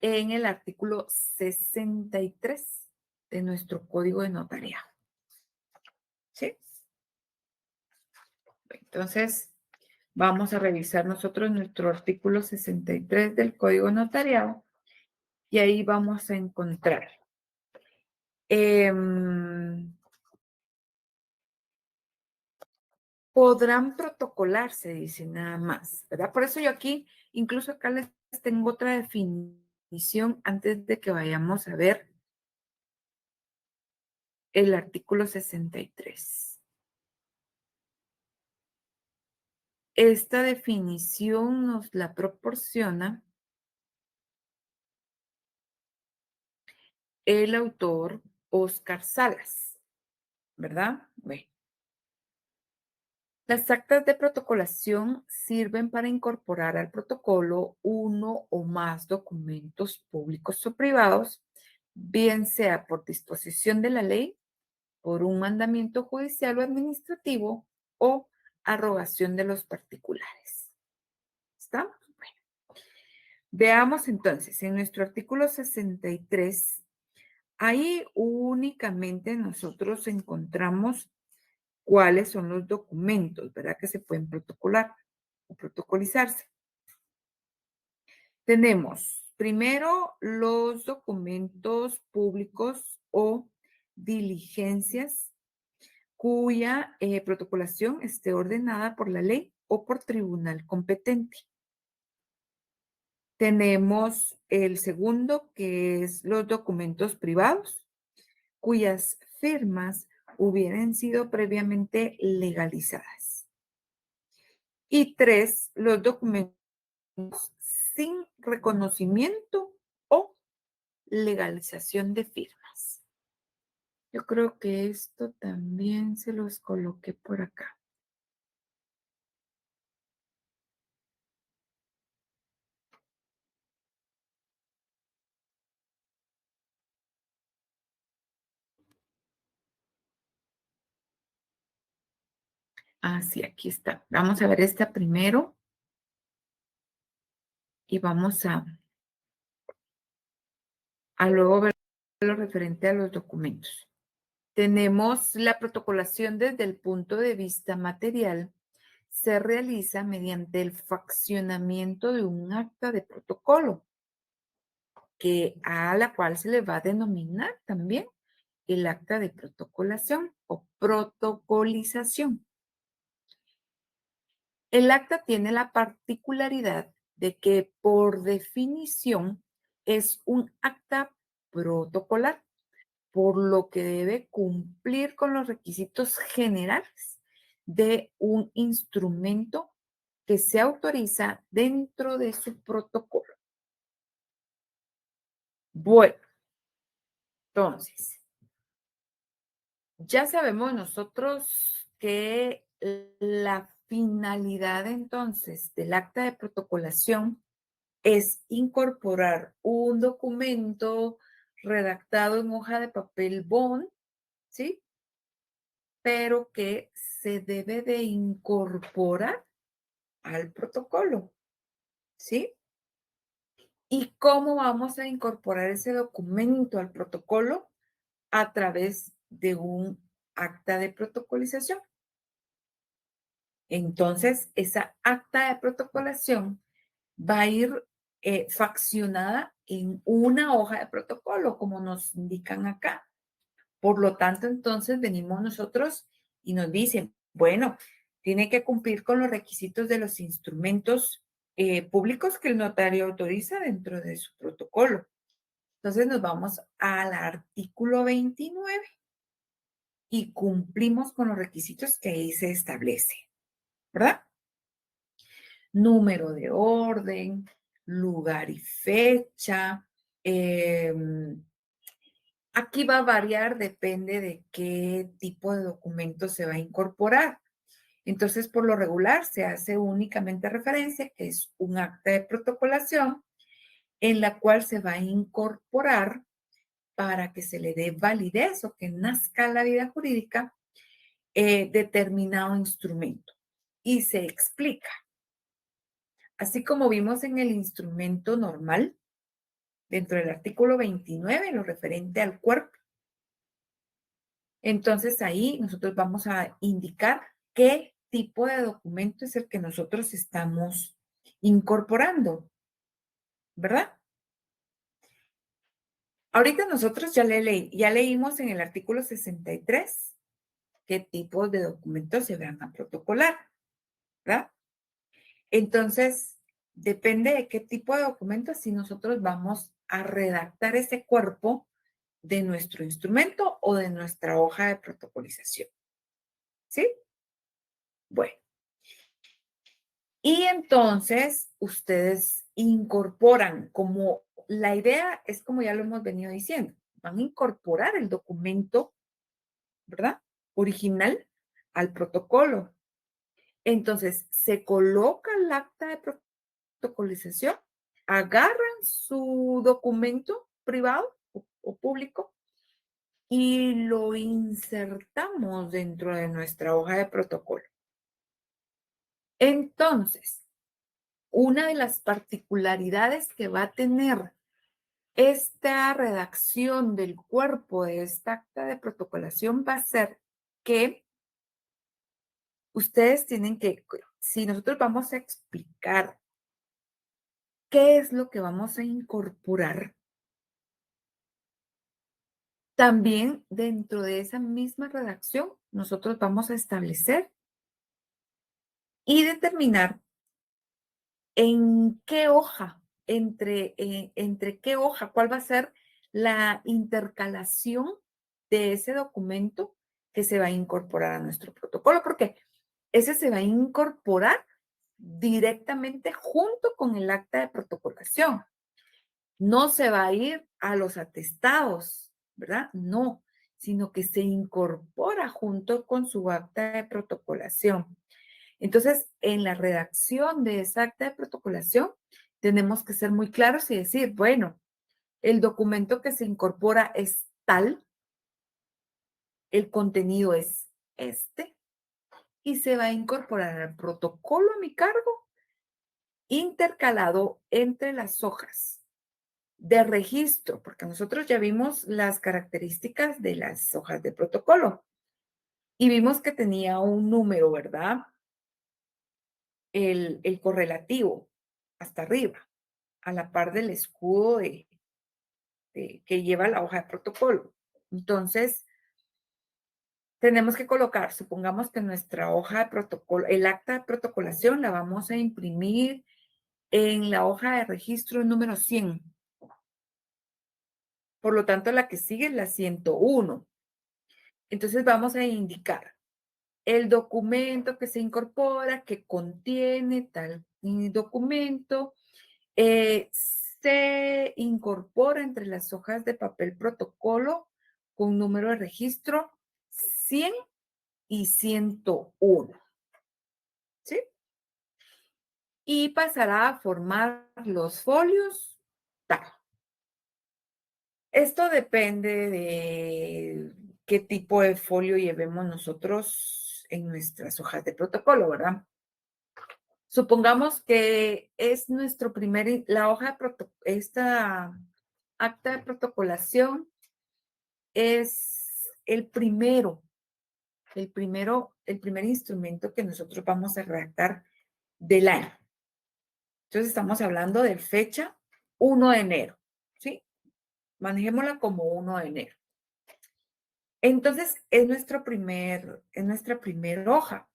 en el artículo 63 de nuestro Código de Notariado. ¿Sí? Entonces, vamos a revisar nosotros nuestro artículo 63 del Código de Notariado y ahí vamos a encontrar podrán protocolarse, dice nada más, ¿verdad? Por eso yo aquí, incluso acá les tengo otra definición antes de que vayamos a ver el artículo 63. Esta definición nos la proporciona el autor Óscar Salas, ¿verdad? Bueno, las actas de protocolación sirven para incorporar al protocolo uno o más documentos públicos o privados, bien sea por disposición de la ley, por un mandamiento judicial o administrativo o arrogación de los particulares. ¿Estamos? Bueno, veamos entonces, en nuestro artículo 63, ahí únicamente nosotros encontramos cuáles son los documentos, ¿verdad? Que se pueden protocolar o protocolizarse. Tenemos primero los documentos públicos o diligencias cuya protocolación esté ordenada por la ley o por tribunal competente. Tenemos el segundo, que es los documentos privados, cuyas firmas hubieran sido previamente legalizadas. Y tres, los documentos sin reconocimiento o legalización de firmas. Yo creo que esto también se los coloqué por acá. Ah, sí, aquí está. Vamos a ver esta primero y vamos a luego ver lo referente a los documentos. Tenemos la protocolación desde el punto de vista material. Se realiza mediante el faccionamiento de un acta de protocolo, a la cual se le va a denominar también el acta de protocolación o protocolización. El acta tiene la particularidad de que por definición es un acta protocolar, por lo que debe cumplir con los requisitos generales de un instrumento que se autoriza dentro de su protocolo. Bueno, entonces, ya sabemos nosotros que la finalidad entonces del acta de protocolación es incorporar un documento redactado en hoja de papel bond, ¿sí? Pero que se debe de incorporar al protocolo, ¿sí? ¿Y cómo vamos a incorporar ese documento al protocolo? A través de un acta de protocolización. Entonces, esa acta de protocolación va a ir faccionada en una hoja de protocolo, como nos indican acá. Por lo tanto, entonces venimos nosotros y nos dicen, bueno, tiene que cumplir con los requisitos de los instrumentos públicos que el notario autoriza dentro de su protocolo. Entonces nos vamos al artículo 29 y cumplimos con los requisitos que ahí se establece, ¿verdad? Número de orden, lugar y fecha. Aquí va a variar, depende de qué tipo de documento se va a incorporar. Entonces, por lo regular, se hace únicamente referencia, que es un acta de protocolación en la cual se va a incorporar para que se le dé validez o que nazca la vida jurídica determinado instrumento. Y se explica, así como vimos en el instrumento normal, dentro del artículo 29, lo referente al cuerpo. Entonces ahí nosotros vamos a indicar qué tipo de documento es el que nosotros estamos incorporando, ¿verdad? Ahorita nosotros ya leímos en el artículo 63 qué tipos de documentos se van a protocolar, ¿verdad? Entonces, depende de qué tipo de documento, si nosotros vamos a redactar ese cuerpo de nuestro instrumento o de nuestra hoja de protocolización. ¿Sí? Bueno, y entonces ustedes incorporan, como la idea es como ya lo hemos venido diciendo, van a incorporar el documento, ¿verdad? Original al protocolo. Entonces, se coloca el acta de protocolización, agarran su documento privado o público y lo insertamos dentro de nuestra hoja de protocolo. Entonces, una de las particularidades que va a tener esta redacción del cuerpo de esta acta de protocolación va a ser que ustedes tienen que, si nosotros vamos a explicar qué es lo que vamos a incorporar, también dentro de esa misma redacción nosotros vamos a establecer y determinar en qué hoja, entre qué hoja, cuál va a ser la intercalación de ese documento que se va a incorporar a nuestro protocolo, porque ese se va a incorporar directamente junto con el acta de protocolación. No se va a ir a los atestados, ¿verdad? No, sino que se incorpora junto con su acta de protocolación. Entonces, en la redacción de esa acta de protocolación, tenemos que ser muy claros y decir, bueno, el documento que se incorpora es tal, el contenido es este, y se va a incorporar al protocolo a mi cargo, intercalado entre las hojas de registro, porque nosotros ya vimos las características de las hojas de protocolo y vimos que tenía un número, ¿verdad? El correlativo hasta arriba, a la par del escudo que lleva la hoja de protocolo. Entonces, tenemos que colocar, supongamos que nuestra hoja de protocolo, el acta de protocolación la vamos a imprimir en la hoja de registro número 100. Por lo tanto, la que sigue es la 101. Entonces, vamos a indicar el documento que se incorpora, que contiene tal documento, se incorpora entre las hojas de papel protocolo con número de registro 100 y 101, ¿sí? Y pasará a formar los folios tal. Esto depende de qué tipo de folio llevemos nosotros en nuestras hojas de protocolo, ¿verdad? Supongamos que es nuestro la hoja esta acta de protocolación es el primer instrumento que nosotros vamos a redactar del año. Entonces estamos hablando de fecha 1 de enero, ¿sí? Manejémosla como 1 de enero. Entonces es nuestra primera hoja.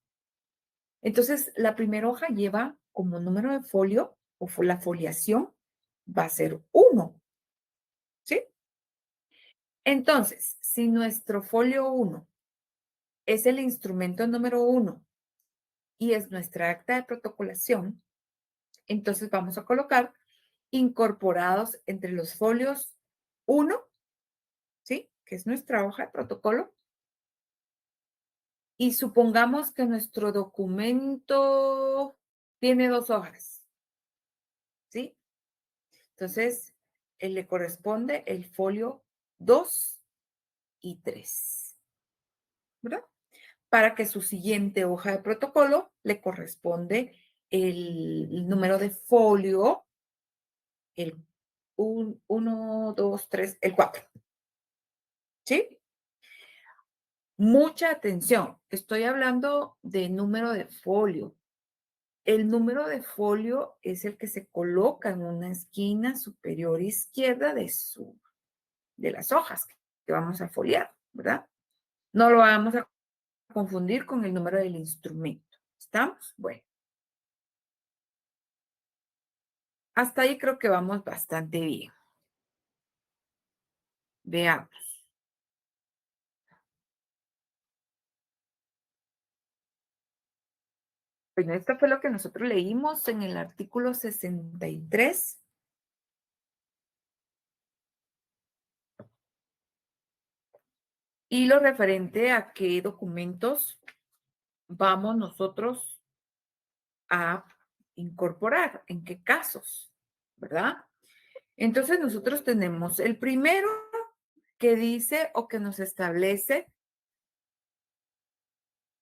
Entonces la primera hoja lleva como número de folio o la foliación va a ser 1, ¿sí? Entonces, si nuestro folio 1 es el instrumento número 1 y es nuestra acta de protocolación, entonces vamos a colocar incorporados entre los folios 1, ¿sí? Que es nuestra hoja de protocolo. Y supongamos que nuestro documento tiene 2 hojas, ¿sí? Entonces, le corresponde el folio 2 y 3, ¿verdad? Para que su siguiente hoja de protocolo le corresponde el número de folio, el 1, 2, 3, el 4, ¿sí? Mucha atención, estoy hablando de número de folio. El número de folio es el que se coloca en una esquina superior izquierda de las hojas que vamos a foliar, ¿verdad? No lo vamos a confundir con el número del instrumento. ¿Estamos? Bueno, hasta ahí creo que vamos bastante bien. Veamos. Bueno, esto fue lo que nosotros leímos en el artículo 63 y lo referente a qué documentos vamos nosotros a incorporar, en qué casos, ¿verdad? Entonces nosotros tenemos el primero que dice o que nos establece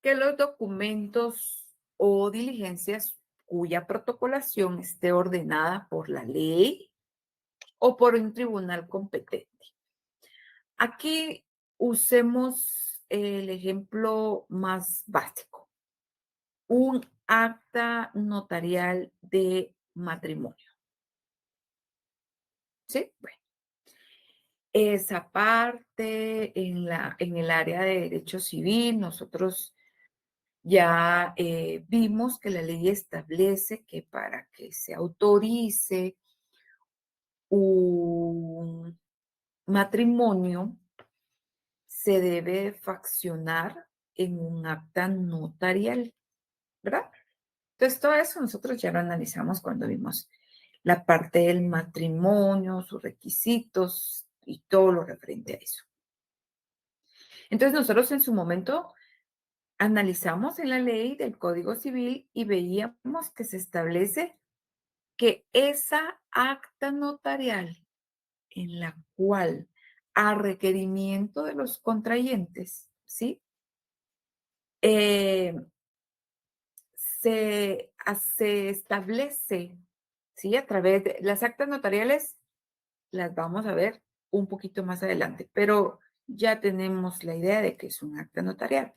que los documentos o diligencias cuya protocolación esté ordenada por la ley o por un tribunal competente. Aquí usemos el ejemplo más básico, un acta notarial de matrimonio. ¿Sí? Bueno, esa parte en el área de derecho civil, nosotros ya vimos que la ley establece que para que se autorice un matrimonio, se debe faccionar en un acta notarial, ¿verdad? Entonces, todo eso nosotros ya lo analizamos cuando vimos la parte del matrimonio, sus requisitos y todo lo referente a eso. Entonces, nosotros en su momento analizamos en la ley del Código Civil y veíamos que se establece que esa acta notarial en la cual, a requerimiento de los contrayentes, ¿sí? Eh, se establece, ¿sí? A través de las actas notariales, las vamos a ver un poquito más adelante, pero ya tenemos la idea de que es un acta notarial.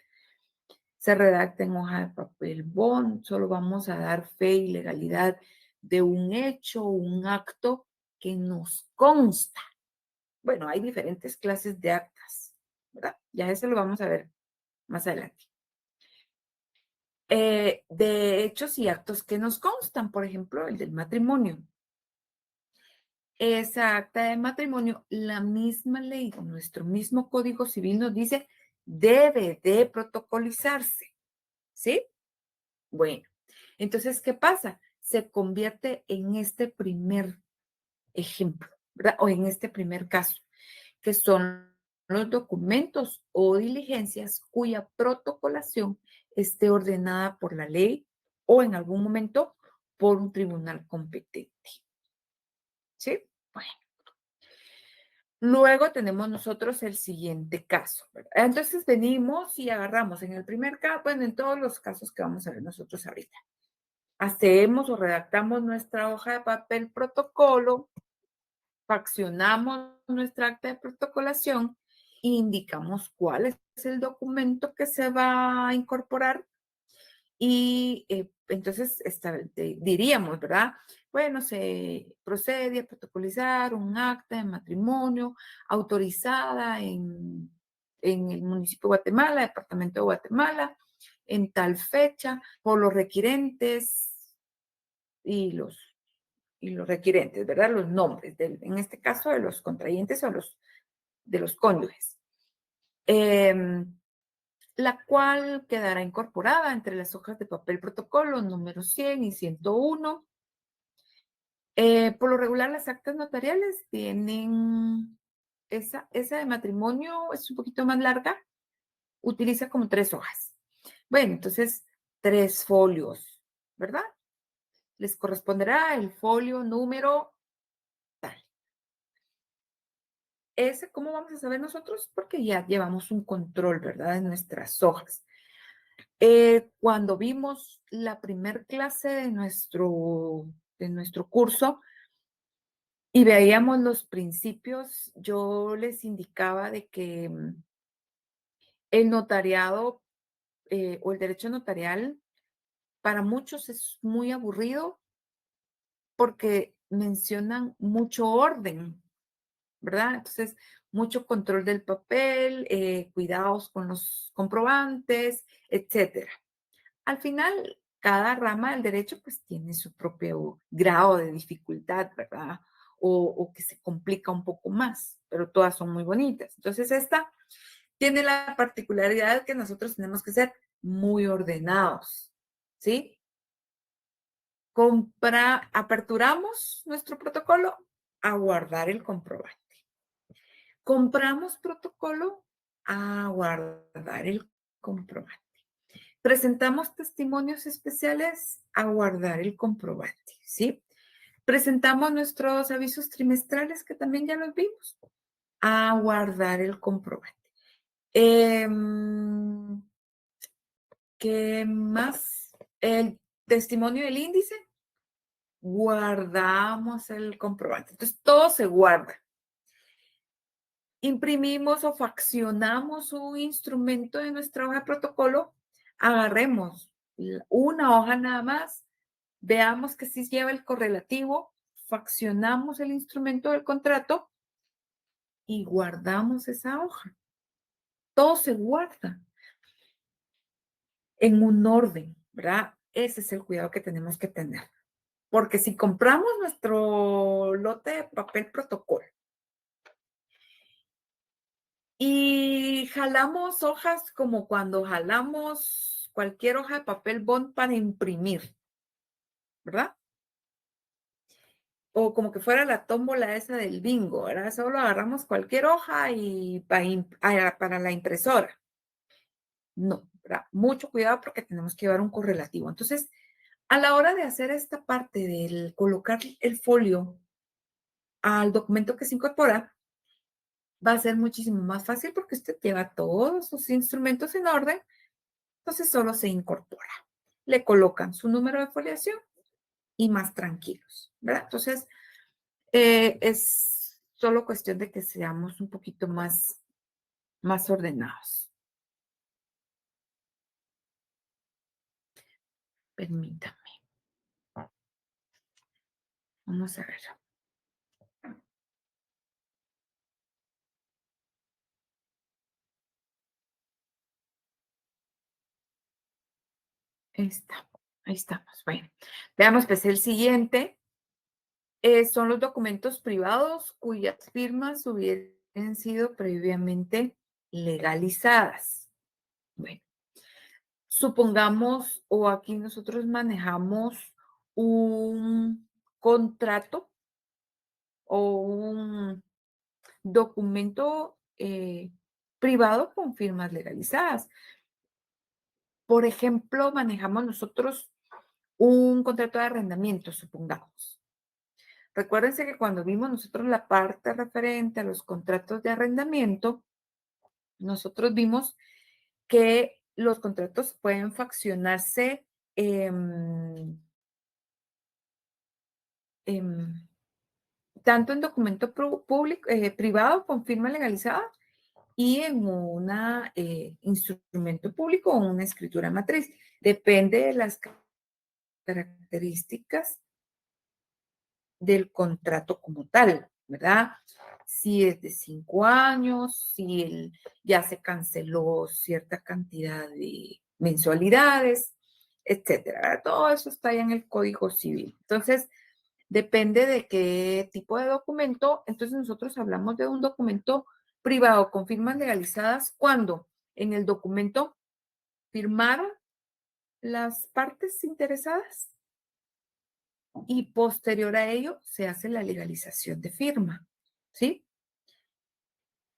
Se redacta en hoja de papel bond, solo vamos a dar fe y legalidad de un hecho, un acto que nos consta. Bueno, hay diferentes clases de actas, ¿verdad? Ya eso lo vamos a ver más adelante. De hechos y actos que nos constan, por ejemplo, el del matrimonio. Esa acta de matrimonio, la misma ley, nuestro mismo Código Civil nos dice, debe de protocolizarse. ¿sí? Bueno, entonces, ¿qué pasa? Se convierte en este primer ejemplo, ¿verdad? O en este primer caso, que son los documentos o diligencias cuya protocolación esté ordenada por la ley o en algún momento por un tribunal competente, ¿sí? Bueno, luego tenemos nosotros el siguiente caso, ¿verdad? Entonces venimos y agarramos en el primer caso, bueno, en todos los casos que vamos a ver nosotros ahorita, hacemos o redactamos nuestra hoja de papel protocolo, faccionamos nuestra acta de protocolación e indicamos cuál es el documento que se va a incorporar y entonces diríamos, ¿verdad? Bueno, se procede a protocolizar un acta de matrimonio autorizada en el municipio de Guatemala, departamento de Guatemala, en tal fecha, por los requirentes y los requirentes, ¿verdad? Los nombres, en este caso de los contrayentes o de los cónyuges. La cual quedará incorporada entre las hojas de papel protocolo número 100 y 101. Por lo regular, las actas notariales tienen, esa de matrimonio es un poquito más larga, utiliza como 3 hojas. Bueno, entonces, 3 folios, ¿verdad? Les corresponderá el folio número tal. Ese, ¿cómo vamos a saber nosotros? Porque ya llevamos un control, ¿verdad? De nuestras hojas. Cuando vimos la primer clase de nuestro curso y veíamos los principios, yo les indicaba de que el notariado o el derecho notarial para muchos es muy aburrido porque mencionan mucho orden, ¿verdad? Entonces, mucho control del papel, cuidados con los comprobantes, etcétera. Al final, cada rama del derecho pues tiene su propio grado de dificultad, ¿verdad? O que se complica un poco más, pero todas son muy bonitas. Entonces, esta tiene la particularidad que nosotros tenemos que ser muy ordenados, ¿sí? Aperturamos nuestro protocolo a guardar el comprobante. Compramos protocolo a guardar el comprobante. Presentamos testimonios especiales a guardar el comprobante, ¿sí? Presentamos nuestros avisos trimestrales, que también ya los vimos, a guardar el comprobante. ¿Qué más? El testimonio del índice, guardamos el comprobante. Entonces, todo se guarda. Imprimimos o faccionamos un instrumento de nuestra hoja de protocolo, agarremos una hoja nada más, veamos que sí lleva el correlativo, faccionamos el instrumento del contrato y guardamos esa hoja. Todo se guarda en un orden, ¿verdad? Ese es el cuidado que tenemos que tener. Porque si compramos nuestro lote de papel protocolo y jalamos hojas como cuando jalamos cualquier hoja de papel bond para imprimir, ¿verdad? O como que fuera la tómbola esa del bingo, ¿verdad? Solo agarramos cualquier hoja y para la impresora. No, ¿verdad? Mucho cuidado porque tenemos que llevar un correlativo. Entonces, a la hora de hacer esta parte del colocar el folio al documento que se incorpora, va a ser muchísimo más fácil porque usted lleva todos sus instrumentos en orden, entonces solo se incorpora. Le colocan su número de foliación y más tranquilos, ¿verdad? Entonces, es solo cuestión de que seamos un poquito más ordenados. Permítame. Vamos a ver. Ahí estamos. Bueno, veamos pues el siguiente. Son los documentos privados cuyas firmas hubieran sido previamente legalizadas. Bueno, Supongamos, o aquí nosotros manejamos un contrato o un documento privado con firmas legalizadas. Por ejemplo, manejamos nosotros un contrato de arrendamiento, supongamos. Recuérdense que cuando vimos nosotros la parte referente a los contratos de arrendamiento, nosotros vimos que los contratos pueden faccionarse em, tanto en documento público, privado con firma legalizada y en un instrumento público o una escritura matriz. Depende de las características del contrato como tal, ¿verdad? Si es de 5 años, si ya se canceló cierta cantidad de mensualidades, etcétera. Todo eso está ya en el Código Civil. Entonces, depende de qué tipo de documento. Entonces, nosotros hablamos de un documento privado con firmas legalizadas cuando en el documento firmaron las partes interesadas y posterior a ello se hace la legalización de firma, ¿sí?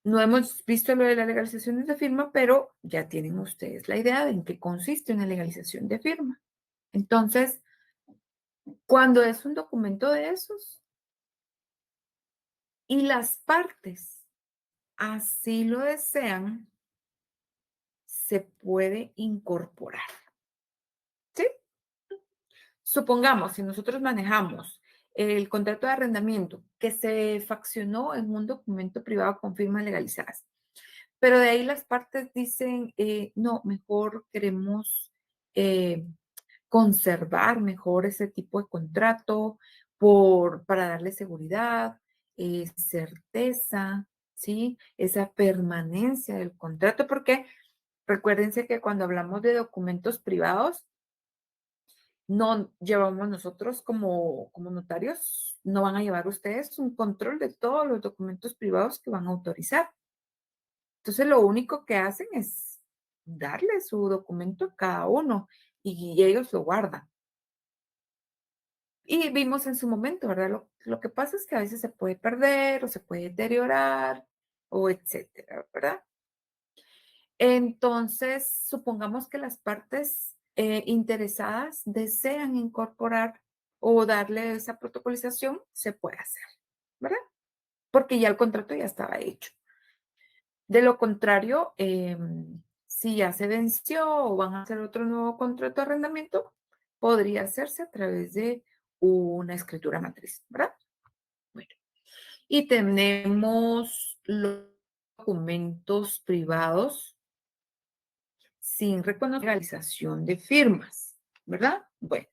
No hemos visto lo de las legalizaciones de firma, pero ya tienen ustedes la idea de en qué consiste una legalización de firma. Entonces, cuando es un documento de esos y las partes así lo desean, se puede incorporar, ¿sí? Supongamos, si nosotros manejamos el contrato de arrendamiento que se faccionó en un documento privado con firmas legalizadas, pero de ahí las partes dicen, no, mejor queremos eh, conservar mejor ese tipo de contrato para darle seguridad, certeza, ¿sí? Esa permanencia del contrato, porque recuérdense que cuando hablamos de documentos privados, no llevamos nosotros como notarios, no van a llevar ustedes un control de todos los documentos privados que van a autorizar. Entonces, lo único que hacen es darle su documento a cada uno y ellos lo guardan. Y vimos en su momento, ¿verdad? Lo que pasa es que a veces se puede perder o se puede deteriorar o etcétera, ¿verdad? Entonces, supongamos que las partes interesadas desean incorporar o darle esa protocolización, se puede hacer, ¿verdad? Porque ya el contrato ya estaba hecho. De lo contrario, si ya se venció o van a hacer otro nuevo contrato de arrendamiento, podría hacerse a través de una escritura matriz, ¿verdad? Bueno, y tenemos los documentos privados sin realización de firmas, ¿verdad? Bueno,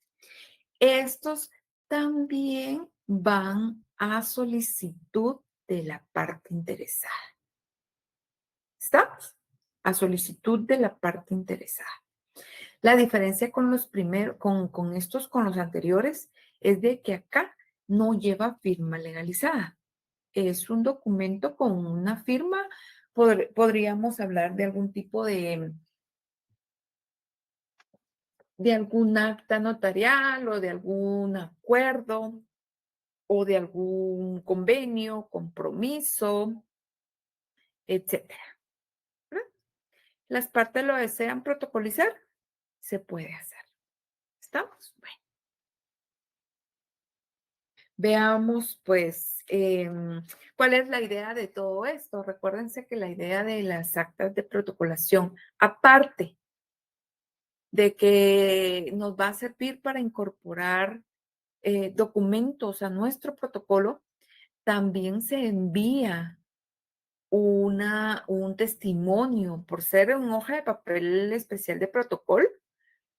estos también van a solicitud de la parte interesada. ¿Estamos? A solicitud de la parte interesada. La diferencia con los primeros, con estos, con los anteriores, es de que acá no lleva firma legalizada. Es un documento con una firma, podríamos hablar de algún tipo de algún acta notarial o de algún acuerdo o de algún convenio, compromiso, etcétera. ¿Verdad? Las partes lo desean protocolizar, se puede hacer. ¿Estamos? Bueno, veamos pues cuál es la idea de todo esto. Recuérdense que la idea de las actas de protocolación, aparte de que nos va a servir para incorporar documentos a nuestro protocolo, también se envía un testimonio. Por ser una hoja de papel especial de protocolo,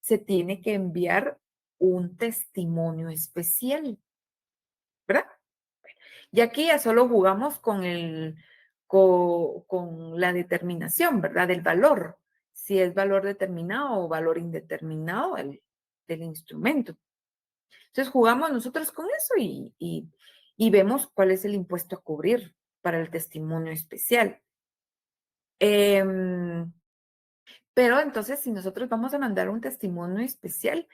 se tiene que enviar un testimonio especial, ¿verdad? Y aquí ya solo jugamos con la determinación, ¿verdad? Del valor, si es valor determinado o valor indeterminado del instrumento. Entonces jugamos nosotros con eso y vemos cuál es el impuesto a cubrir para el testimonio especial. Pero entonces, si nosotros vamos a mandar un testimonio especial,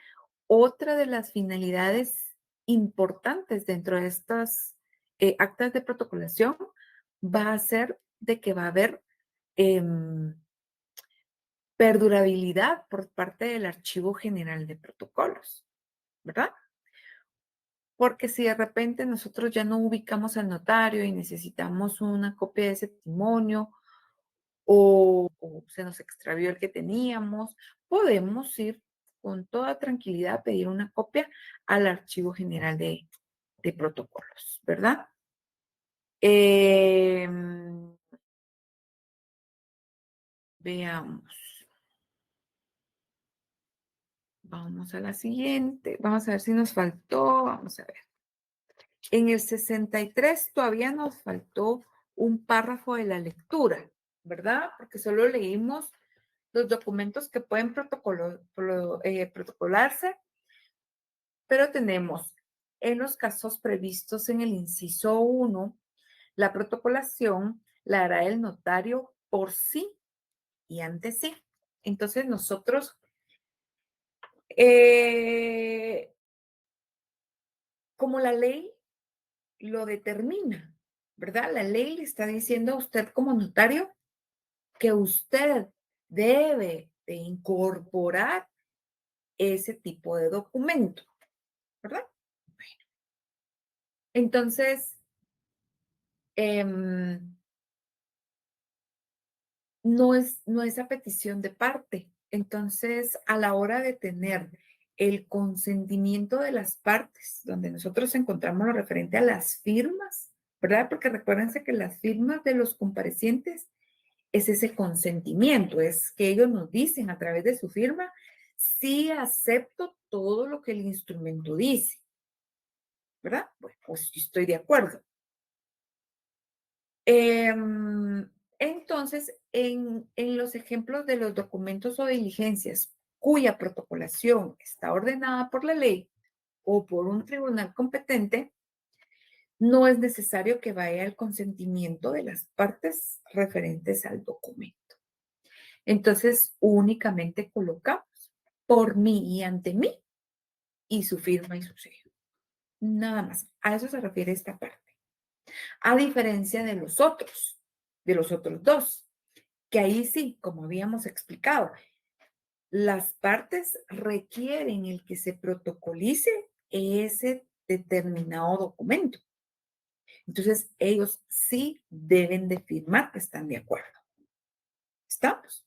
otra de las finalidades importantes dentro de estas actas de protocolación va a ser de que va a haber em, perdurabilidad por parte del Archivo General de Protocolos, ¿verdad? Porque si de repente nosotros ya no ubicamos al notario y necesitamos una copia de ese testimonio o se nos extravió el que teníamos, podemos ir con toda tranquilidad a pedir una copia al Archivo General de Protocolos, ¿verdad? Veamos. Vamos a la siguiente. Vamos a ver si nos faltó. Vamos a ver. En el 63 todavía nos faltó un párrafo de la lectura, ¿verdad? Porque solo leímos los documentos que pueden protocolarse, pero tenemos en los casos previstos en el inciso 1, la protocolación la hará el notario por sí y ante sí. Entonces nosotros, como la ley lo determina, ¿verdad? La ley le está diciendo a usted como notario que usted debe de incorporar ese tipo de documento, ¿verdad? Entonces, em, no es a petición de parte. Entonces, a la hora de tener el consentimiento de las partes, donde nosotros encontramos lo referente a las firmas, ¿verdad? Porque recuérdense que las firmas de los comparecientes es ese consentimiento, es que ellos nos dicen a través de su firma, sí acepto todo lo que el instrumento dice, ¿verdad? Bueno, pues yo estoy de acuerdo. Entonces, en los ejemplos de los documentos o diligencias cuya protocolación está ordenada por la ley o por un tribunal competente, no es necesario que vaya el consentimiento de las partes referentes al documento. Entonces, únicamente colocamos por mí y ante mí y su firma y su sello. Nada más. A eso se refiere esta parte. A diferencia de los otros dos, que ahí sí, como habíamos explicado, las partes requieren el que se protocolice ese determinado documento. Entonces, ellos sí deben de firmar que están de acuerdo. ¿Estamos?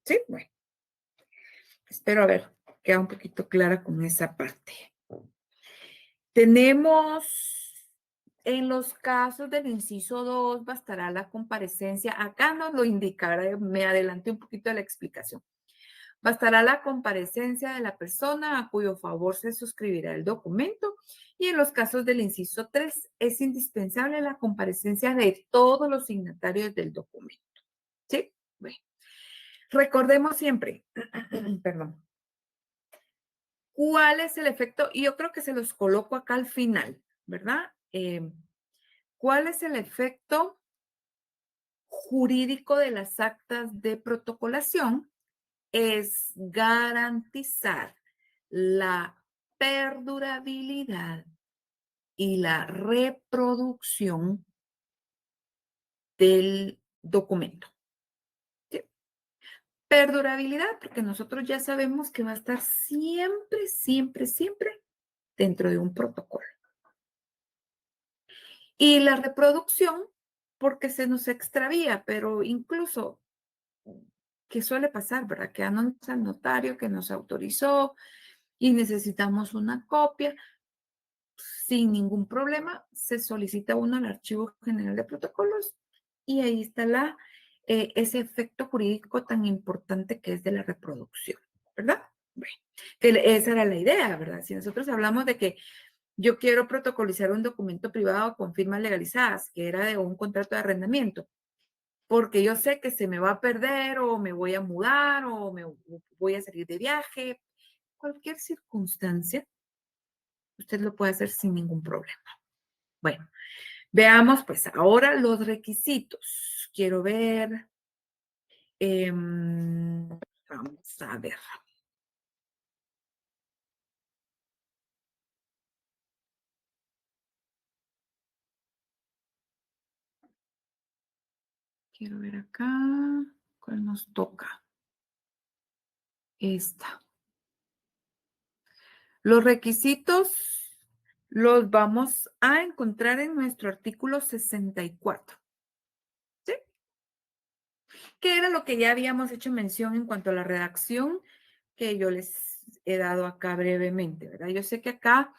Sí, bueno. Espero haber quedado un poquito clara con esa parte. Tenemos, en los casos del inciso 2, bastará la comparecencia. Acá nos lo indicaré, me adelanté un poquito de la explicación. Bastará la comparecencia de la persona a cuyo favor se suscribirá el documento y en los casos del inciso 3 es indispensable la comparecencia de todos los signatarios del documento. ¿Sí? Bueno, recordemos siempre, perdón, ¿cuál es el efecto? Y yo creo que se los coloco acá al final, ¿verdad? ¿Cuál es el efecto jurídico de las actas de protocolación? Es garantizar la perdurabilidad y la reproducción del documento. ¿Sí? Perdurabilidad, porque nosotros ya sabemos que va a estar siempre, siempre, siempre dentro de un protocolo. Y la reproducción, porque se nos extravía, pero incluso, que suele pasar, ¿verdad? Que anuncia al notario que nos autorizó y necesitamos una copia, sin ningún problema, se solicita uno al Archivo General de Protocolos y ahí está ese efecto jurídico tan importante que es de la reproducción, ¿verdad? Bueno, esa era la idea, ¿verdad? Si nosotros hablamos de que yo quiero protocolizar un documento privado con firmas legalizadas, que era de un contrato de arrendamiento, porque yo sé que se me va a perder o me voy a mudar o me voy a salir de viaje, cualquier circunstancia, usted lo puede hacer sin ningún problema. Bueno, veamos pues ahora los requisitos. Quiero ver. a ver. Quiero ver acá, ¿cuál nos toca? Esta. Los requisitos los vamos a encontrar en nuestro artículo 64, ¿sí? Que era lo que ya habíamos hecho mención en cuanto a la redacción, que yo les he dado acá brevemente, ¿verdad? Yo sé que acá,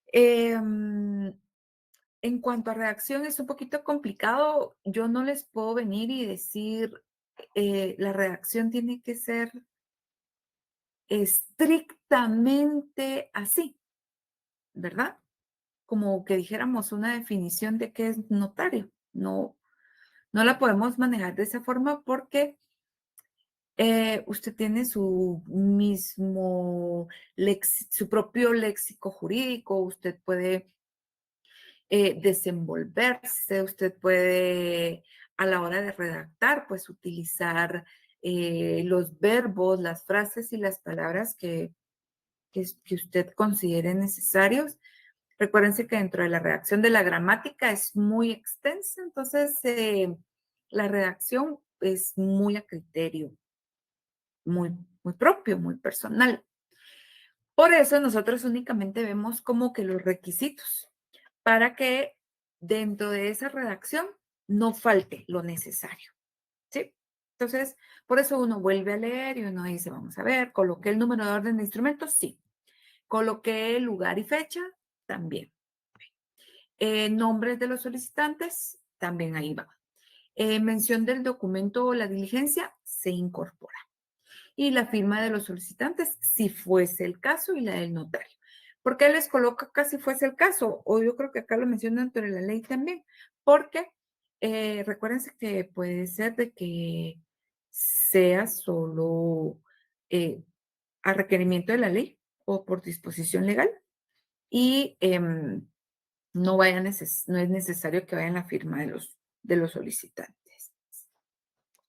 em, en cuanto a redacción es un poquito complicado. Yo no les puedo venir y decir, la redacción tiene que ser estrictamente así, ¿verdad? Como que dijéramos una definición de qué es notario. No, no la podemos manejar de esa forma porque usted tiene su mismo, su propio léxico jurídico. Usted puede desenvolverse, usted puede a la hora de redactar, pues utilizar los verbos, las frases y las palabras que usted considere necesarios. Recuérdense que dentro de la redacción de la gramática es muy extensa, entonces la redacción es muy a criterio, muy, muy propio, muy personal. Por eso nosotros únicamente vemos como que los requisitos para que dentro de esa redacción no falte lo necesario, ¿sí? Entonces, por eso uno vuelve a leer y uno dice, vamos a ver, coloqué el número de orden de instrumentos, sí. Coloqué el lugar y fecha, también. Nombres de los solicitantes, también ahí va. Mención del documento o la diligencia, se incorpora. Y la firma de los solicitantes, si fuese el caso, y la del notario. ¿Por qué les coloca acá si fuese el caso? O yo creo que acá lo mencionan dentro de la ley también, porque recuérdense que puede ser de que sea solo eh, a requerimiento de la ley o por disposición legal y no es necesario que vayan la firma de los solicitantes,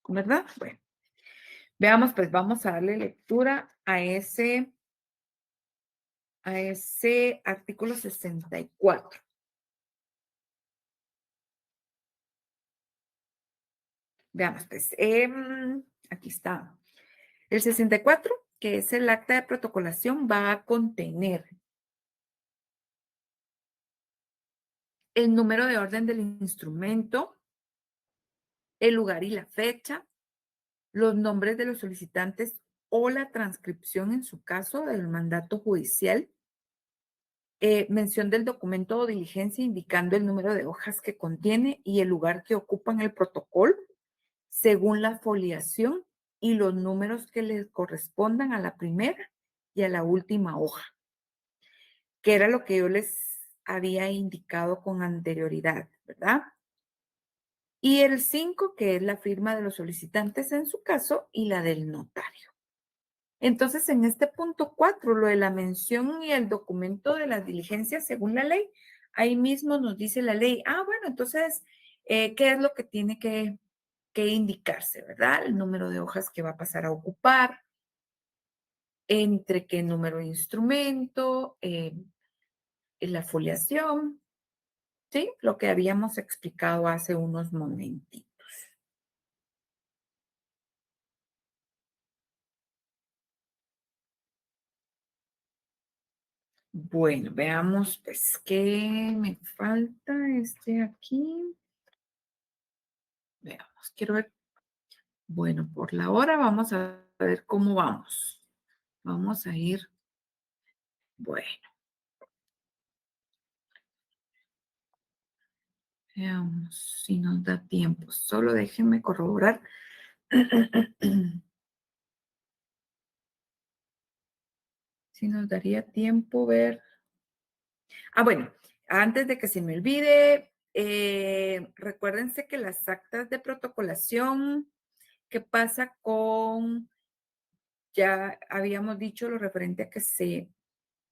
¿verdad? Bueno, veamos, pues vamos a darle lectura a ese artículo 64. Veamos, pues, aquí está. El 64, que es el acta de protocolación, va a contener el número de orden del instrumento, el lugar y la fecha, los nombres de los solicitantes o la transcripción en su caso del mandato judicial, mención del documento o diligencia indicando el número de hojas que contiene y el lugar que ocupa en el protocolo, según la foliación y los números que les correspondan a la primera y a la última hoja, que era lo que yo les había indicado con anterioridad, ¿verdad? Y el 5, que es la firma de los solicitantes en su caso y la del notario. Entonces, en este punto 4, lo de la mención y el documento de las diligencias según la ley, ahí mismo nos dice la ley, bueno, entonces, ¿qué es lo que tiene que indicarse, verdad? El número de hojas que va a pasar a ocupar, entre qué número de instrumento, la foliación, ¿sí? Lo que habíamos explicado hace unos momentitos. Bueno, veamos, pues, ¿qué me falta aquí? Veamos, quiero ver. Bueno, por la hora vamos a ver cómo vamos. Vamos a ir, bueno, veamos si nos da tiempo. Solo déjenme corroborar. Si nos daría tiempo ver. Bueno, antes de que se me olvide, recuérdense que las actas de protocolación, ¿qué pasa con, ya habíamos dicho lo referente a que se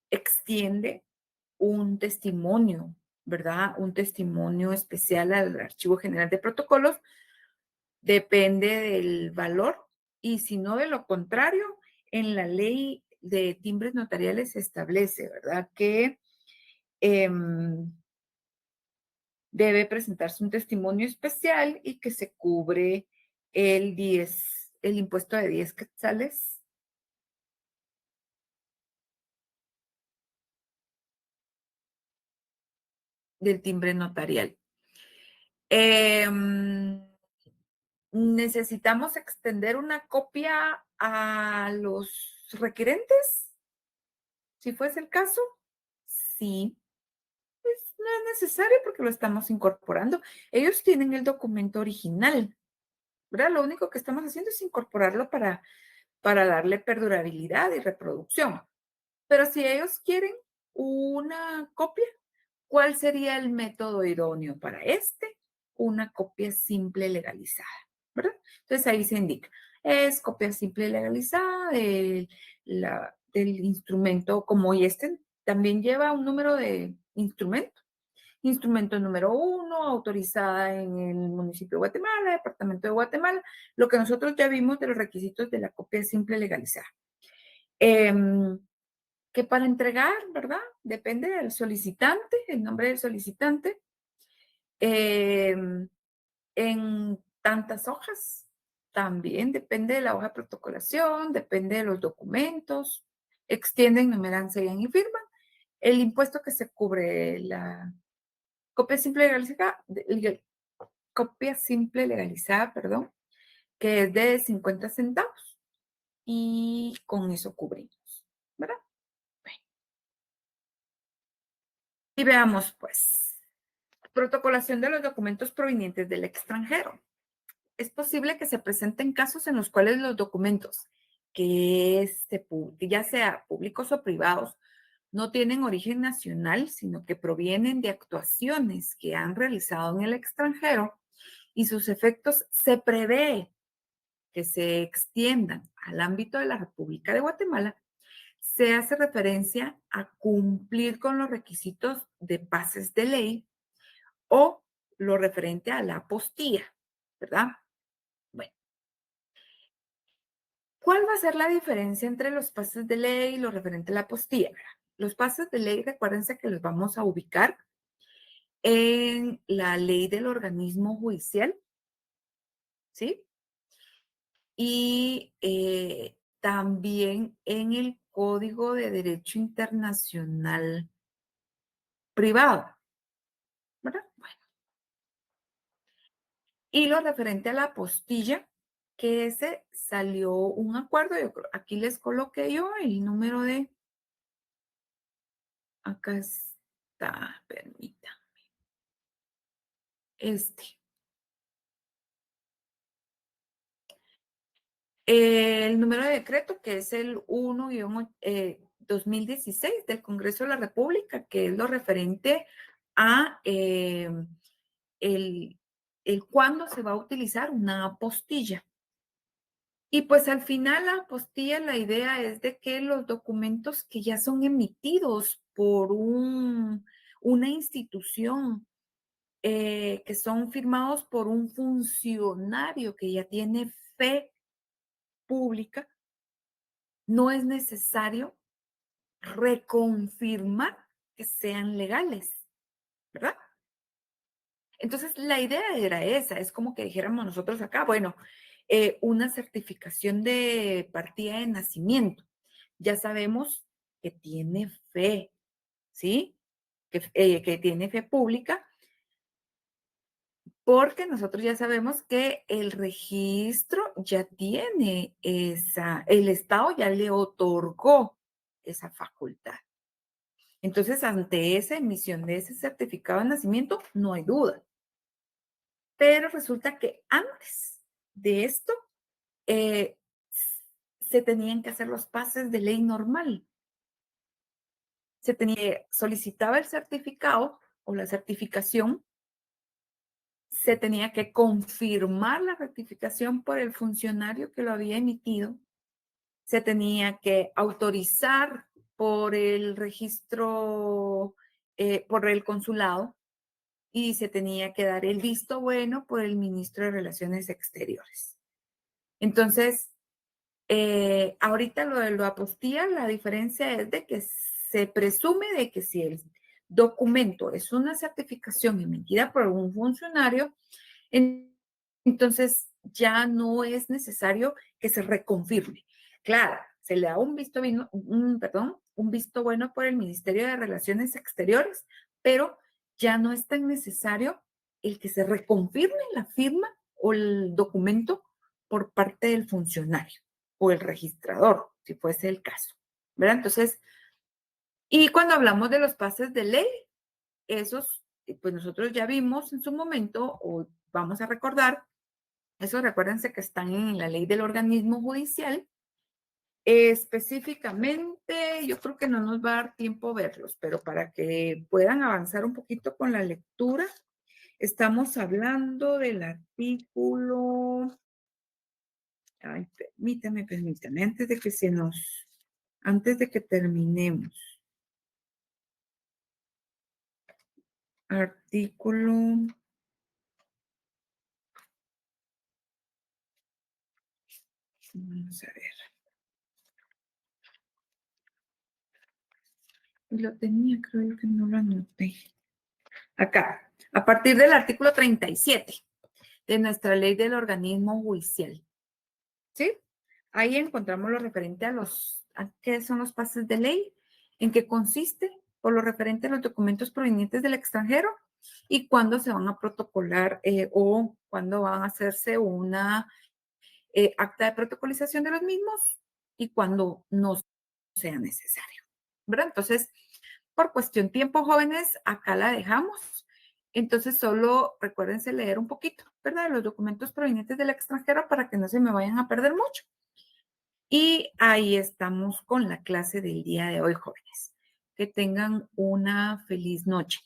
extiende un testimonio, ¿verdad? Un testimonio especial al Archivo General de Protocolos, depende del valor. y si no, de lo contrario, en la ley de timbres notariales se establece, ¿verdad? Que em, debe presentarse un testimonio especial y que se cubre el impuesto de 10 quetzales del timbre notarial. Em, ¿Necesitamos extender una copia a los requerentes, si fuese el caso? Sí, no es necesario porque lo estamos incorporando. Ellos tienen el documento original, ¿verdad? Lo único que estamos haciendo es incorporarlo para darle perdurabilidad y reproducción. Pero si ellos quieren una copia, ¿cuál sería el método idóneo para este? Una copia simple legalizada, ¿verdad? Entonces ahí se indica, es copia simple legalizada del instrumento, como y este también lleva un número de instrumento. Instrumento número 1, autorizada en el municipio de Guatemala, departamento de Guatemala, lo que nosotros ya vimos de los requisitos de la copia simple legalizada. Que para entregar, ¿verdad? Depende del solicitante, el nombre del solicitante, eh, en tantas hojas. También depende de la hoja de protocolación, depende de los documentos, extienden, numeran, sellan y firman. El impuesto que se cubre, la copia simple legalizada, copia simple legalizada, perdón, que es de 50 centavos. Y con eso cubrimos, ¿verdad? Bueno, y veamos, pues. Protocolación de los documentos provenientes del extranjero. Es posible que se presenten casos en los cuales los documentos, que ya sea públicos o privados, no tienen origen nacional, sino que provienen de actuaciones que han realizado en el extranjero y sus efectos se prevé que se extiendan al ámbito de la República de Guatemala. Se hace referencia a cumplir con los requisitos de bases de ley o lo referente a la apostilla, ¿verdad? Bueno, ¿cuál va a ser la diferencia entre los pases de ley y lo referente a la apostilla? Los pases de ley, recuérdense que los vamos a ubicar en la ley del organismo judicial, ¿sí? Y también en el Código de Derecho Internacional Privado, ¿verdad? Bueno, y lo referente a la apostilla, que ese salió un acuerdo, aquí les coloqué yo el número de, acá está, permita, este. El número de decreto, que es el 1-2016 del Congreso de la República, que es lo referente a el, el cuándo se va a utilizar una apostilla. Y pues al final la apostilla, la idea es de que los documentos que ya son emitidos por una institución, que son firmados por un funcionario que ya tiene fe pública, no es necesario reconfirmar que sean legales, ¿verdad? Entonces, la idea era esa, es como que dijéramos nosotros acá, bueno, una certificación de partida de nacimiento. Ya sabemos que tiene fe, ¿sí? Que tiene fe pública, porque nosotros ya sabemos que el registro ya tiene el Estado ya le otorgó esa facultad. Entonces, ante esa emisión de ese certificado de nacimiento, no hay duda. Pero resulta que antes de esto, eh, se tenían que hacer los pases de ley normal. Solicitaba el certificado o la certificación, se tenía que confirmar la rectificación por el funcionario que lo había emitido, se tenía que autorizar por el registro, por el consulado, y se tenía que dar el visto bueno por el ministro de Relaciones Exteriores. Entonces, Ahorita lo de la apostilla, la diferencia es de que se presume de que si el documento es una certificación emitida por un funcionario, entonces ya no es necesario que se reconfirme. Claro, se le da un visto bueno por el Ministerio de Relaciones Exteriores, pero ya no es tan necesario el que se reconfirme la firma o el documento por parte del funcionario o el registrador, si fuese el caso, ¿verdad? Entonces, y cuando hablamos de los pases de ley, esos, pues nosotros ya vimos en su momento, o vamos a recordar, esos recuérdense que están en la ley del organismo judicial. Específicamente, yo creo que no nos va a dar tiempo verlos, pero para que puedan avanzar un poquito con la lectura, estamos hablando del artículo, ay, permítame, antes de que terminemos. Artículo, vamos a ver. Lo tenía, creo que no lo anoté. Acá, a partir del artículo 37 de nuestra ley del organismo judicial. ¿Sí? Ahí encontramos lo referente a qué son los pases de ley, en qué consiste, por lo referente a los documentos provenientes del extranjero y cuándo se van a protocolar o cuándo van a hacerse una acta de protocolización de los mismos y cuándo no sea necesario. ¿Verdad? Entonces, por cuestión tiempo, jóvenes, acá la dejamos. Entonces, solo recuérdense leer un poquito, ¿verdad? Los documentos provenientes del extranjero para que no se me vayan a perder mucho. Y ahí estamos con la clase del día de hoy, jóvenes. Que tengan una feliz noche.